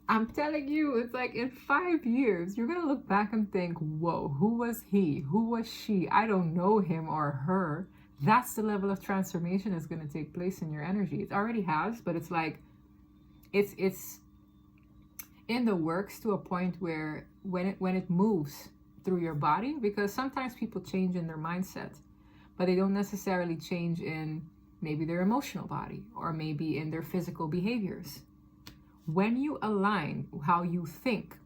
I'm telling you, it's like in 5 years, you're going to look back and think, whoa, who was he? Who was she? I don't know him or her. That's the level of transformation that's going to take place in your energy. It already has, but it's like, it's in the works to a point where when it moves through your body, because sometimes people change in their mindset, but they don't necessarily change in maybe their emotional body or maybe in their physical behaviors. When you align how you think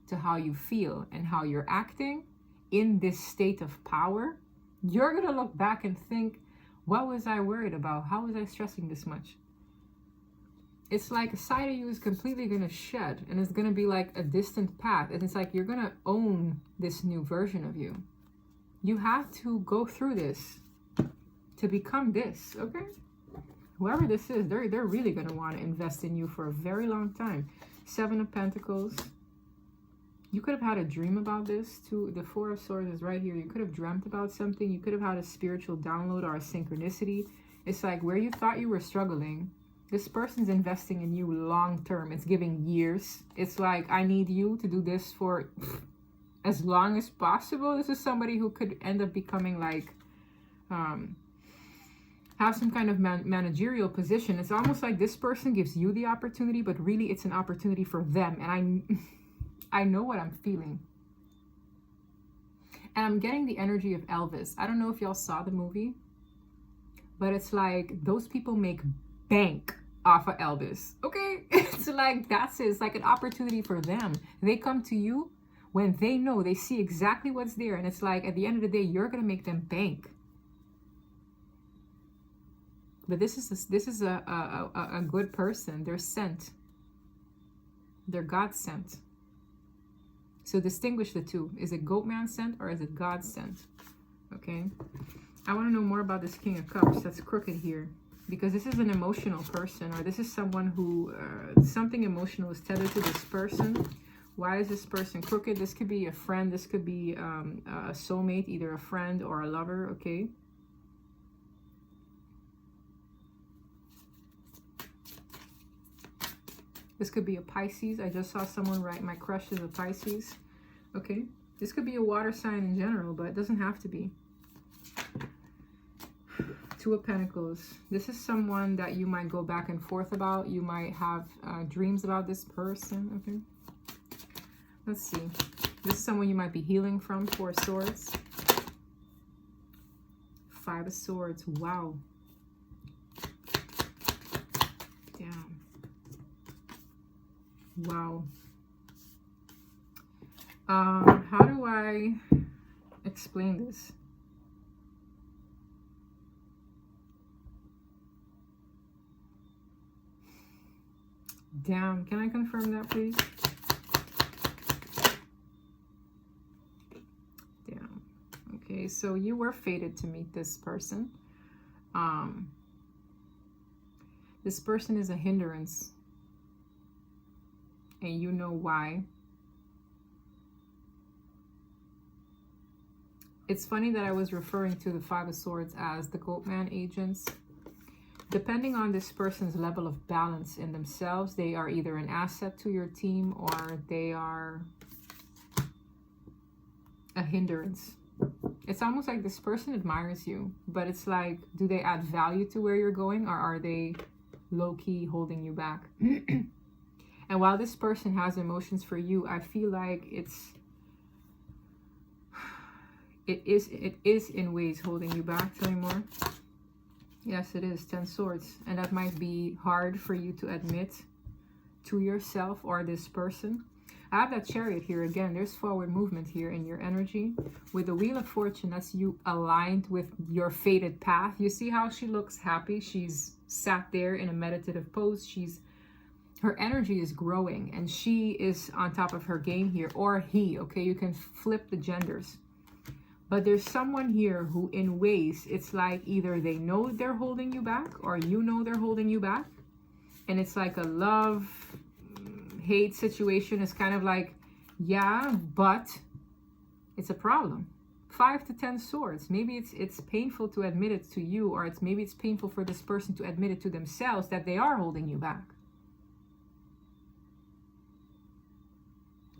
to how you feel and how you're acting in this state of power, you're going to look back and think, what was I worried about? How was I stressing this much? It's like a side of you is completely going to shed, and it's going to be like a distant path. And it's like you're going to own this new version of you. You have to go through this to become this, okay? Whoever this is, they're really going to want to invest in you for a very long time. 7 of Pentacles. You could have had a dream about this too. The 4 of Swords is right here. You could have dreamt about something. You could have had a spiritual download or a synchronicity. It's like where you thought you were struggling, this person's investing in you long term. It's giving years. It's like, I need you to do this for as long as possible. This is somebody who could end up becoming like, have some kind of managerial position. It's almost like this person gives you the opportunity, but really it's an opportunity for them. And I know what I'm feeling. And I'm getting the energy of Elvis. I don't know if y'all saw the movie, but it's like those people make bank off of Elvis. Okay? It's like, that's it. It's like an opportunity for them. They come to you when they know, they see exactly what's there. And it's like, at the end of the day, you're going to make them bank. But this is a good person. They're sent. They're God sent. So distinguish the two. Is it Goatman sent or is it God sent? Okay. I want to know more about this King of Cups that's crooked here. Because this is an emotional person, or this is someone who, something emotional is tethered to this person. Why is this person crooked? This could be a friend. This could be a soulmate, either a friend or a lover, okay? This could be a Pisces. I just saw someone write, my crush is a Pisces. Okay. This could be a water sign in general, but it doesn't have to be. Two of Pentacles. This is someone that you might go back and forth about. You might have dreams about this person. Okay. Let's see. This is someone you might be healing from. Four of Swords. Five of Swords. Wow. Damn. Wow. How do I explain this? Damn. Can I confirm that, please? Damn. Okay, so you were fated to meet this person. This person is a hindrance. And you know why. It's funny that I was referring to the Five of Swords as the Goatman agents. Depending on this person's level of balance in themselves, they are either an asset to your team or they are a hindrance. It's almost like this person admires you, but it's like, do they add value to where you're going, or are they low-key holding you back? And while this person has emotions for you, I feel like it is in ways holding you back. Tell me more. Yes, it is. 10 Swords. And that might be hard for you to admit to yourself or this person. I have that Chariot here again. There's forward movement here in your energy. With the Wheel of Fortune, that's you aligned with your fated path. You see how she looks happy? She's sat there in a meditative pose. Her energy is growing and she is on top of her game here. Or he, okay? You can flip the genders. But there's someone here who, in ways, it's like either they know they're holding you back or you know they're holding you back. And it's like a love-hate situation. It's kind of like, yeah, but it's a problem. 5 to 10 Swords. Maybe it's painful to admit it to you, or maybe it's painful for this person to admit it to themselves that they are holding you back.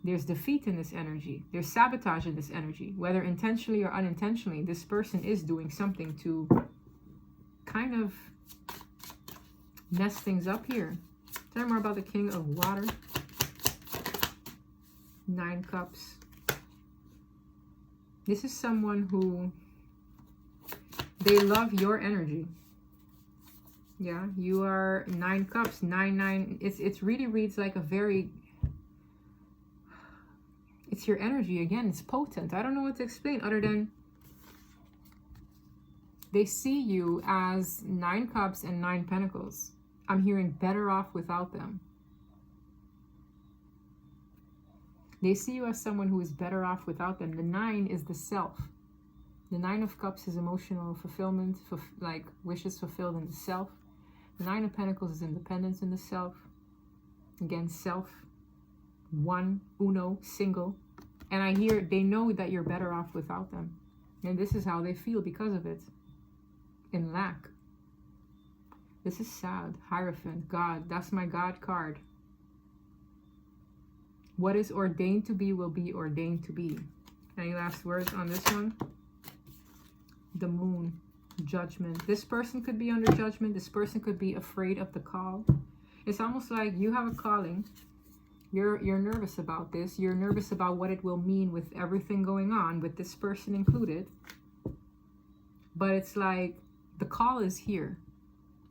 There's defeat in this energy. There's sabotage in this energy. Whether intentionally or unintentionally, this person is doing something to kind of mess things up here. Tell me more about the King of Water. 9 Cups. This is someone who, they love your energy. Yeah, you are 9 Cups. 9. It really reads like a very... It's your energy again. It's potent. I don't know what to explain other than they see you as 9 Cups and 9 Pentacles. I'm hearing better off without them. They see you as someone who is better off without them. The 9 is the self. The 9 of Cups is emotional fulfillment, like wishes fulfilled in the self. The 9 of Pentacles is independence in the self. Again, self. One, uno, single. And I hear they know that you're better off without them. And this is how they feel because of it. In lack. This is sad. Hierophant, God. That's my God card. What is ordained to be will be ordained to be. Any last words on this one? The Moon. Judgment. This person could be under judgment. This person could be afraid of the call. It's almost like you have a calling. You're nervous about this. You're nervous about what it will mean with everything going on, with this person included. But it's like the call is here.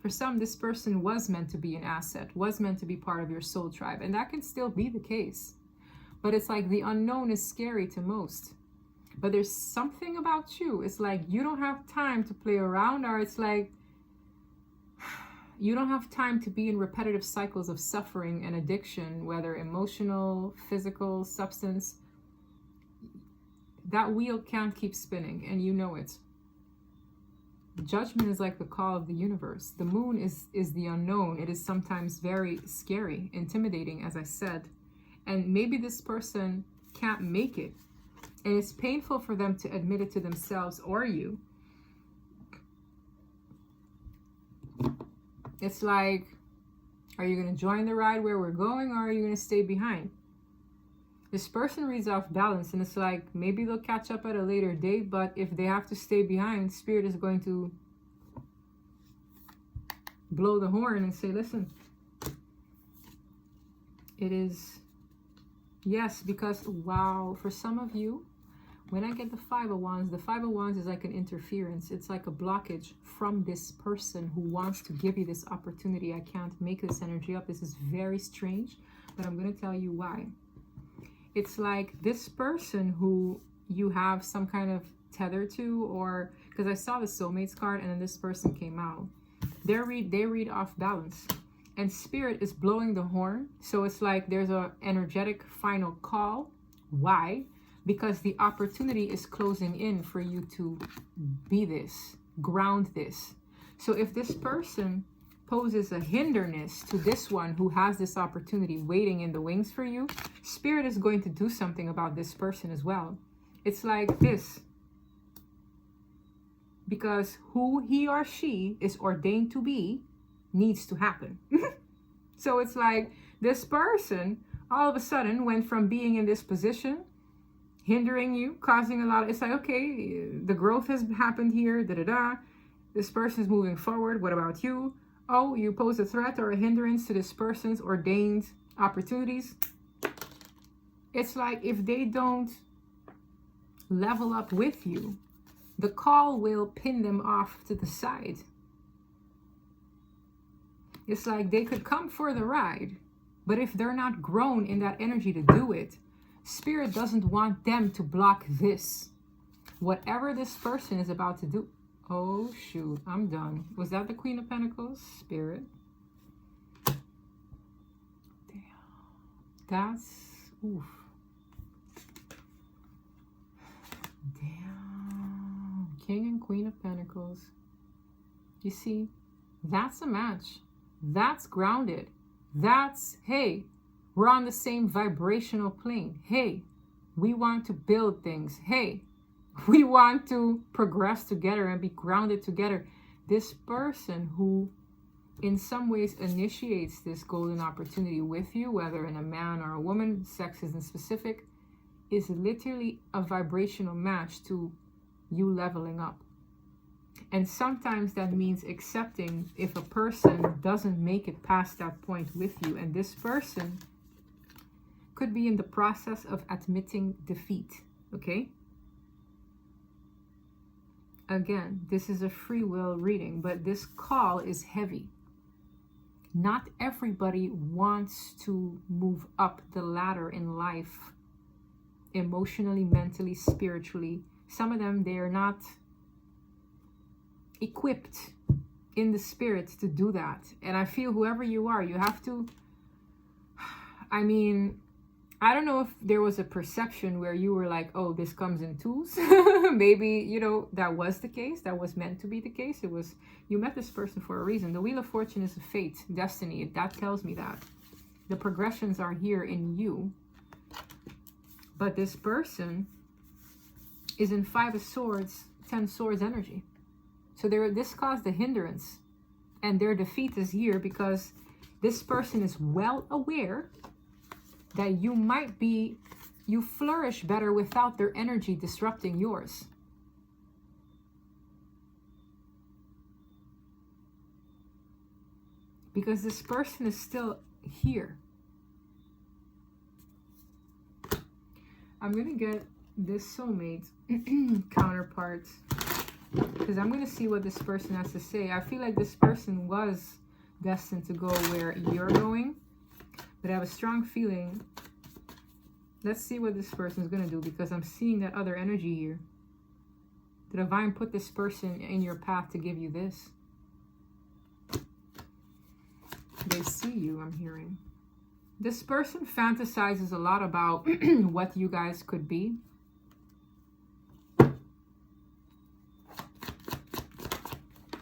For some, this person was meant to be an asset, was meant to be part of your soul tribe. And that can still be the case. But it's like the unknown is scary to most. But there's something about you. It's like you don't have time to play around, or it's like you don't have time to be in repetitive cycles of suffering and addiction, whether emotional, physical, substance. That wheel can't keep spinning, and you know it. Judgment is like the call of the universe. The moon is the unknown. It is sometimes very scary, intimidating, as I said. And maybe this person can't make it. And it's painful for them to admit it to themselves or you. It's like, Are you going to join the ride where we're going, or are you going to stay behind? This person reads off balance, and it's like maybe they'll catch up at a later date, but if they have to stay behind, Spirit is going to blow the horn and say, listen, it is, yes, because, wow, for some of you, when I get the 5 of Wands is like an interference. It's like a blockage from this person who wants to give you this opportunity. I can't make this energy up. This is very strange, but I'm going to tell you why. It's like this person who you have some kind of tether to, or because I saw the Soulmates card and then this person came out. They read off balance, and Spirit is blowing the horn. So it's like there's a energetic final call. Why? Because the opportunity is closing in for you to be this, ground this. So if this person poses a hindrance to this one who has this opportunity waiting in the wings for you, Spirit is going to do something about this person as well. It's like this. Because who he or she is ordained to be needs to happen. So it's like this person all of a sudden went from being in this position, hindering you, causing a lot of, it's like, okay, the growth has happened here, this person's moving forward. What about you? Oh, you pose a threat or a hindrance to this person's ordained opportunities. It's like if they don't level up with you, the call will pin them off to the side. It's like they could come for the ride, but if they're not grown in that energy to do it, Spirit doesn't want them to block this. Whatever this person is about to do. Oh, shoot. I'm done. Was that the Queen of Pentacles? Spirit. Damn. That's... oof. Damn. King and Queen of Pentacles. You see? That's a match. That's grounded. That's, hey, we're on the same vibrational plane. Hey, we want to build things. Hey, we want to progress together and be grounded together. This person who in some ways initiates this golden opportunity with you, whether in a man or a woman, sex isn't specific, is literally a vibrational match to you leveling up. And sometimes that means accepting if a person doesn't make it past that point with you. And this person could be in the process of admitting defeat, okay? Again, this is a free will reading, but this call is heavy. Not everybody wants to move up the ladder in life, emotionally, mentally, spiritually. Some of them, they are not equipped in the spirit to do that. And I feel whoever you are, you have to, I mean, I don't know if there was a perception where you were like, oh, this comes in twos. Maybe, you know, that was the case. That was meant to be the case. It was, you met this person for a reason. The Wheel of Fortune is a fate, destiny. That tells me that. The progressions are here in you. But this person is in 5 of Swords, 10 Swords energy. So this caused a hindrance. And their defeat is here because this person is well aware that you flourish better without their energy disrupting yours. Because this person is still here. I'm going to get this soulmate counterpart, because I'm going to see what this person has to say. I feel like this person was destined to go where you're going. But I have a strong feeling. Let's see what this person is going to do, because I'm seeing that other energy here. The divine put this person in your path to give you this. They see you, I'm hearing. This person fantasizes a lot about what you guys could be.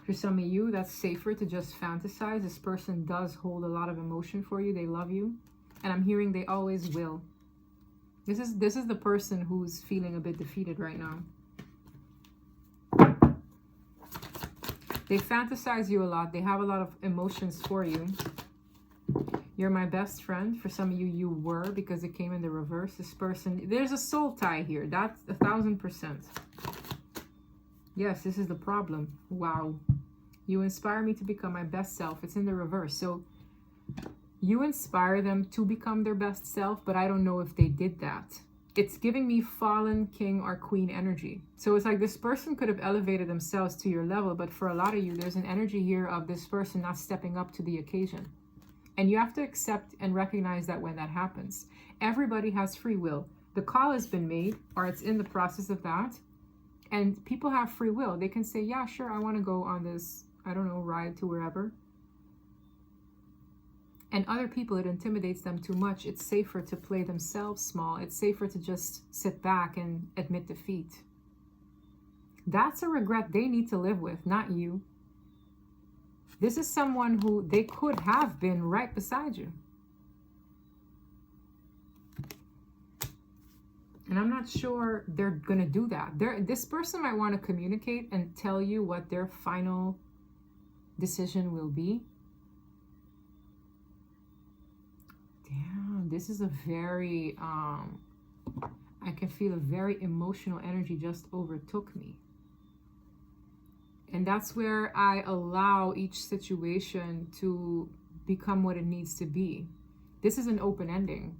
For some of you, that's safer to just fantasize. This person does hold a lot of emotion for you. They love you. And I'm hearing they always will. This is the person who's feeling a bit defeated right now. They fantasize you a lot. They have a lot of emotions for you. You're my best friend. For some of you, you were, because it came in the reverse. This person, there's a soul tie here. That's 1000%. Yes, this is the problem. Wow. You inspire me to become my best self. It's in the reverse. So you inspire them to become their best self, but I don't know if they did that. It's giving me fallen king or queen energy. So it's like this person could have elevated themselves to your level, but for a lot of you, there's an energy here of this person not stepping up to the occasion. And you have to accept and recognize that when that happens. Everybody has free will. The call has been made, or it's in the process of that. And people have free will. They can say, yeah, sure, I want to go on this, I don't know, ride to wherever. And other people, it intimidates them too much. It's safer to play themselves small. It's safer to just sit back and admit defeat. That's a regret they need to live with, not you. This is someone who they could have been right beside you. And I'm not sure they're going to do that. This person might want to communicate and tell you what their final decision will be. Damn, this is a very, I can feel a very emotional energy just overtook me. And that's where I allow each situation to become what it needs to be. This is an open ending,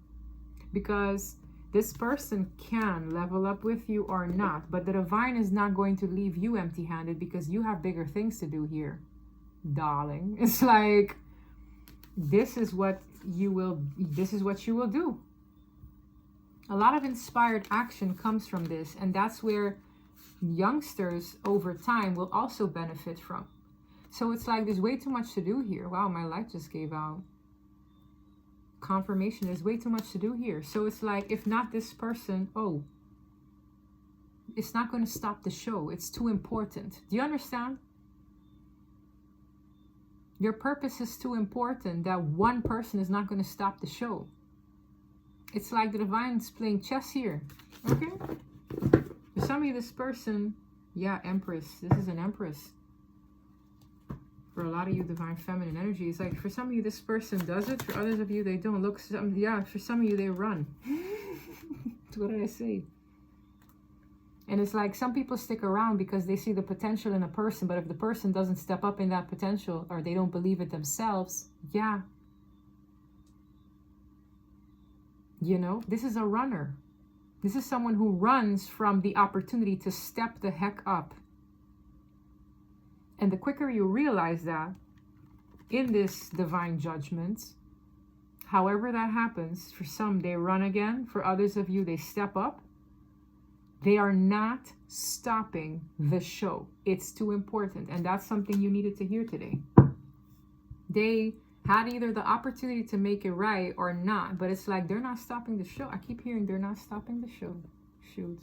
because this person can level up with you or not, but the divine is not going to leave you empty-handed, because you have bigger things to do here, darling. It's like, this is what you will do. A lot of inspired action comes from this, and that's where youngsters over time will also benefit from. So it's like there's way too much to do here. Wow, my light just gave out. Confirmation, there's way too much to do here. So it's like, if not this person, oh, it's not going to stop the show. It's too important. Do you understand? Your purpose is too important that one person is not going to stop the show. It's like the divine's playing chess here. Okay? For some of you, this person, yeah, Empress. This is an Empress. For a lot of you, divine feminine energy. It's like, for some of you, this person does it. For others of you, they don't. Look, yeah, for some of you, they run. What did I say? And it's like, some people stick around because they see the potential in a person, but if the person doesn't step up in that potential, or they don't believe it themselves, yeah. You know, this is a runner. This is someone who runs from the opportunity to step the heck up. And the quicker you realize that in this divine judgment, however that happens, for some, they run again. For others of you, they step up. They are not stopping the show. It's too important. And that's something you needed to hear today. They had either the opportunity to make it right or not. But it's like, they're not stopping the show. I keep hearing they're not stopping the show. Shoot.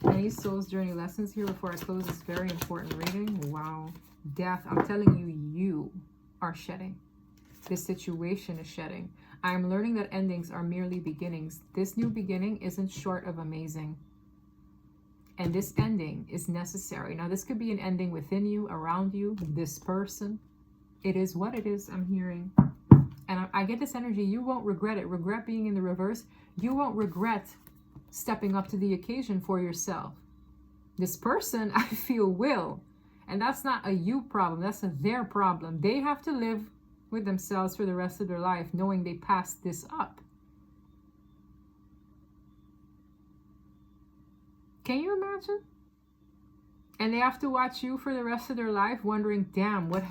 Any soul's journey lessons here before I close this very important reading? Wow. Death. I'm telling you, you are shedding. This situation is shedding. I am learning that endings are merely beginnings. This new beginning isn't short of amazing. And this ending is necessary. Now, this could be an ending within you, around you, this person. It is what it is, I'm hearing. And I get this energy. You won't regret it. Regret being in the reverse. You won't regret stepping up to the occasion for yourself. This person, I feel, will. And that's not a you problem. That's a their problem. They have to live with themselves for the rest of their life, knowing they passed this up. Can you imagine? And they have to watch you for the rest of their life, wondering, damn, what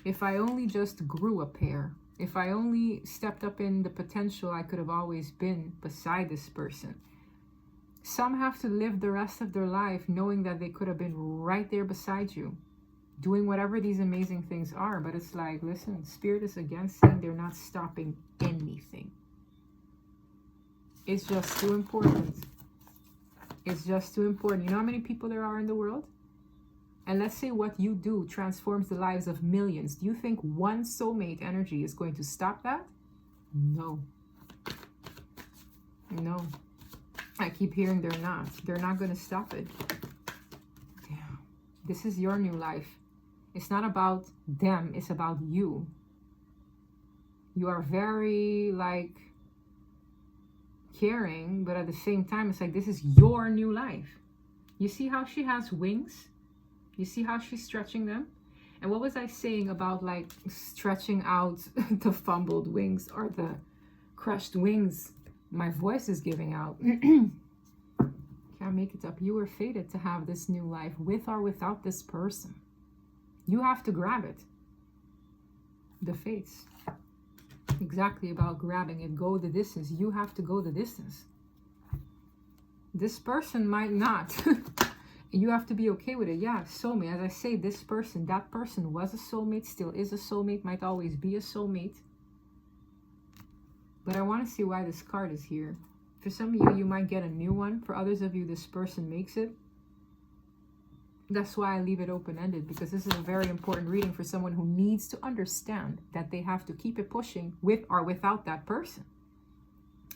if I only just grew a pair? If I only stepped up in the potential I could have always been beside this person. Some have to live the rest of their life knowing that they could have been right there beside you, doing whatever these amazing things are. But it's like, listen, Spirit is again saying they're not stopping anything. It's just too important. It's just too important. You know how many people there are in the world? And let's say what you do transforms the lives of millions. Do you think one soulmate energy is going to stop that? No. No. I keep hearing they're not. They're not going to stop it. Damn. This is your new life. It's not about them, it's about you. You are very like caring, but at the same time, it's like this is your new life. You see how she has wings? You see how she's stretching them? And what was I saying about like stretching out the fumbled wings or the crushed wings? My voice is giving out. Can't make it up. You were fated to have this new life with or without this person. You have to grab it. The fates. Exactly about grabbing it. Go the distance. You have to go the distance. This person might not. You have to be okay with it. Yeah, soulmate. As I say, this person, that person was a soulmate, still is a soulmate, might always be a soulmate. But I want to see why this card is here. For some of you, you might get a new one. For others of you, this person makes it. That's why I leave it open-ended, because this is a very important reading for someone who needs to understand that they have to keep it pushing with or without that person.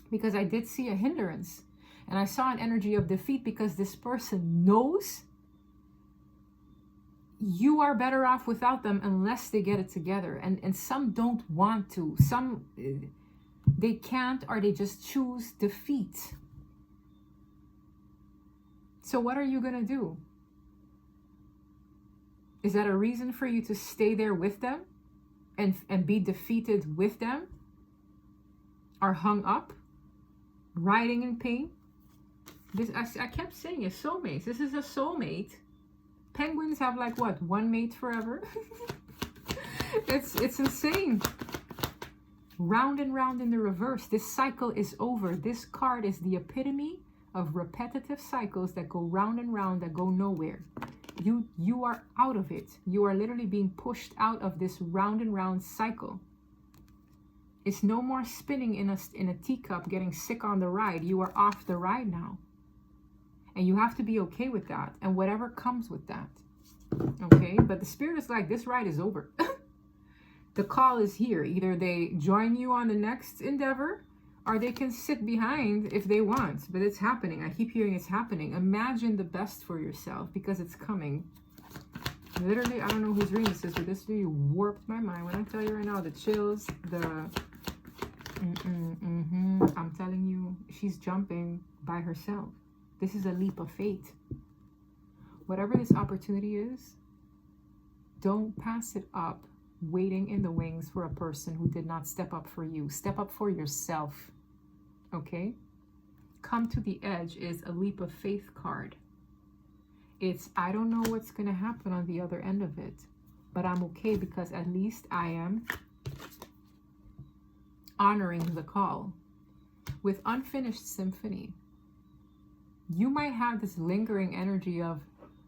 Because I did see a hindrance. And I saw an energy of defeat because this person knows you are better off without them unless they get it together. And some don't want to. Some, they can't, or they just choose defeat. So what are you going to do? Is that a reason for you to stay there with them and be defeated with them? Or hung up? Writhing in pain? This I kept saying it, soulmates. This is a soulmate. Penguins have like what, one mate forever? It's insane. Round and round in the reverse. This cycle is over. This card is the epitome of repetitive cycles that go round and round, that go nowhere. You are out of it. You are literally being pushed out of this round and round cycle. It's no more spinning in a teacup, getting sick on the ride. You are off the ride now. And you have to be okay with that. And whatever comes with that. Okay? But the spirit is like, this ride is over. The call is here. Either they join you on the next endeavor, or they can sit behind if they want. But it's happening. I keep hearing it's happening. Imagine the best for yourself, because it's coming. Literally, I don't know whose reading this is, but this video warped my mind. When I tell you right now, the chills, I'm telling you, she's jumping by herself. This is a leap of faith. Whatever this opportunity is, don't pass it up waiting in the wings for a person who did not step up for you. Step up for yourself. Okay? Come to the edge is a leap of faith card. It's, I don't know what's going to happen on the other end of it, but I'm okay because at least I am honoring the call. With Unfinished Symphony, you might have this lingering energy of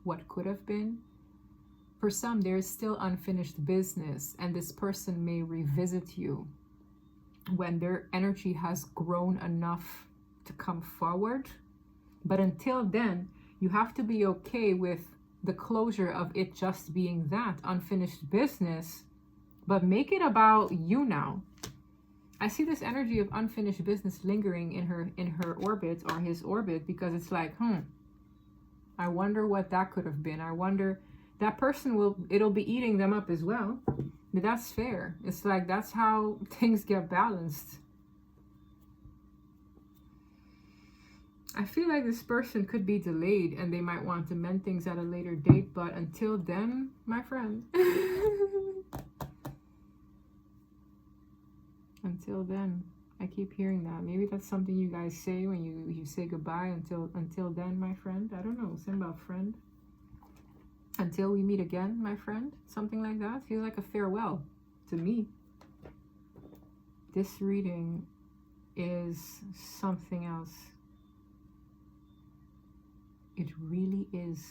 what could have been. For some, there's still unfinished business, and this person may revisit you when their energy has grown enough to come forward. But until then, you have to be okay with the closure of it just being that unfinished business, but make it about you now. I see this energy of unfinished business lingering in her orbit or his orbit, because it's like, I wonder what that could have been. I wonder, that person it'll be eating them up as well. But that's fair. It's like, that's how things get balanced. I feel like this person could be delayed and they might want to mend things at a later date, but until then, my friend, until then, I keep hearing that. Maybe that's something you guys say when you say goodbye. Until then, my friend. I don't know. Something about friend. Until we meet again, my friend. Something like that. Feels like a farewell to me. This reading is something else. It really is.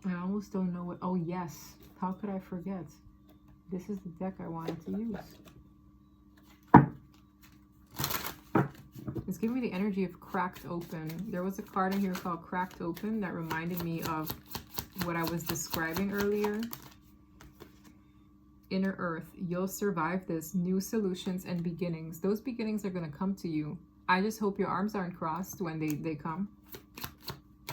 I almost don't know what. Oh, yes. How could I forget? This is the deck I wanted to use. It's giving me the energy of Cracked Open. There was a card in here called Cracked Open that reminded me of what I was describing earlier. Inner Earth, you'll survive this. New solutions and beginnings. Those beginnings are going to come to you. I just hope your arms aren't crossed when they come.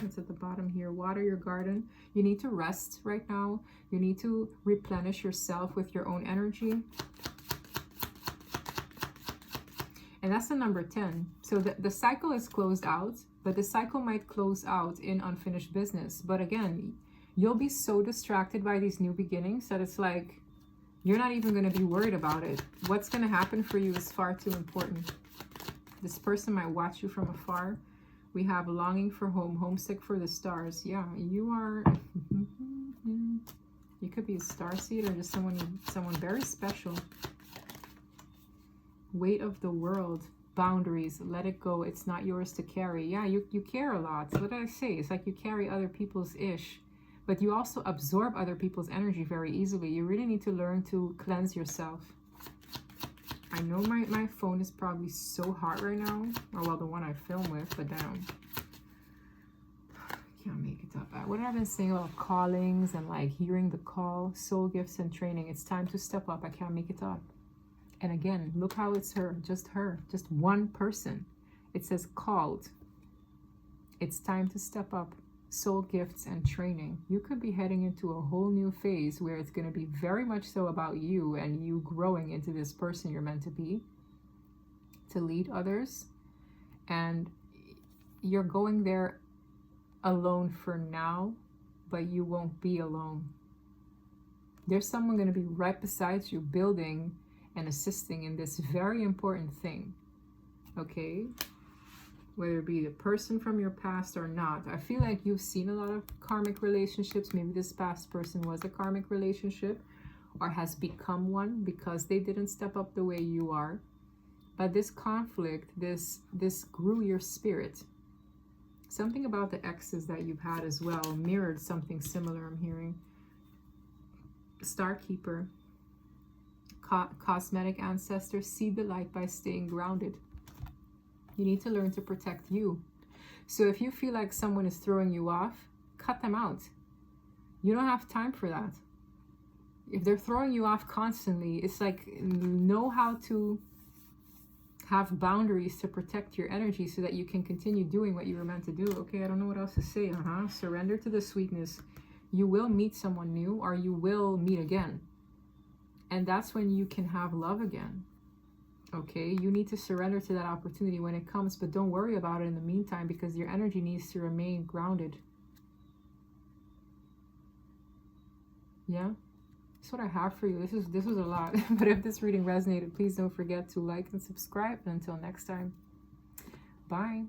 It's at the bottom here. Water your garden. You need to rest right now. You need to replenish yourself with your own energy. And that's the number 10. So the cycle is closed out, but the cycle might close out in unfinished business. But again, you'll be so distracted by these new beginnings that it's like, you're not even going to be worried about it. What's going to happen for you is far too important. This person might watch you from afar. We have longing for home, homesick for the stars. Yeah, you are, you could be a starseed or just someone very special. Weight of the world, boundaries, let it go. It's not yours to carry. Yeah, you care a lot. So what did I say? It's like you carry other people's ish, but you also absorb other people's energy very easily. You really need to learn to cleanse yourself. I know my phone is probably so hot right now, or well, the one I film with, but damn, can't make it up. What have I been saying about callings and like hearing the call, soul gifts and training? It's time to step up. I can't make it up. And again, look how it's her, just one person. It says called. It's time to step up. Soul gifts and training. You could be heading into a whole new phase where it's going to be very much so about you and you growing into this person you're meant to be, to lead others. And you're going there alone for now, but you won't be alone. There's someone going to be right beside you, building and assisting in this very important thing. Okay? Whether it be the person from your past or not. I feel like you've seen a lot of karmic relationships. Maybe this past person was a karmic relationship or has become one because they didn't step up the way you are. But this conflict, this grew your spirit. Something about the exes that you've had as well mirrored something similar, I'm hearing. Star Keeper. Cosmetic ancestor, see the light by staying grounded. You need to learn to protect you. So if you feel like someone is throwing you off, cut them out. You don't have time for that. If they're throwing you off constantly, it's like, know how to have boundaries to protect your energy so that you can continue doing what you were meant to do. Okay, I don't know what else to say. Surrender to the sweetness. You will meet someone new, or you will meet again. And that's when you can have love again. Okay, you need to surrender to that opportunity when it comes, but don't worry about it in the meantime because your energy needs to remain grounded. Yeah, that's what I have for you. This was a lot. But if this reading resonated, please don't forget to like and subscribe. And until next time, bye.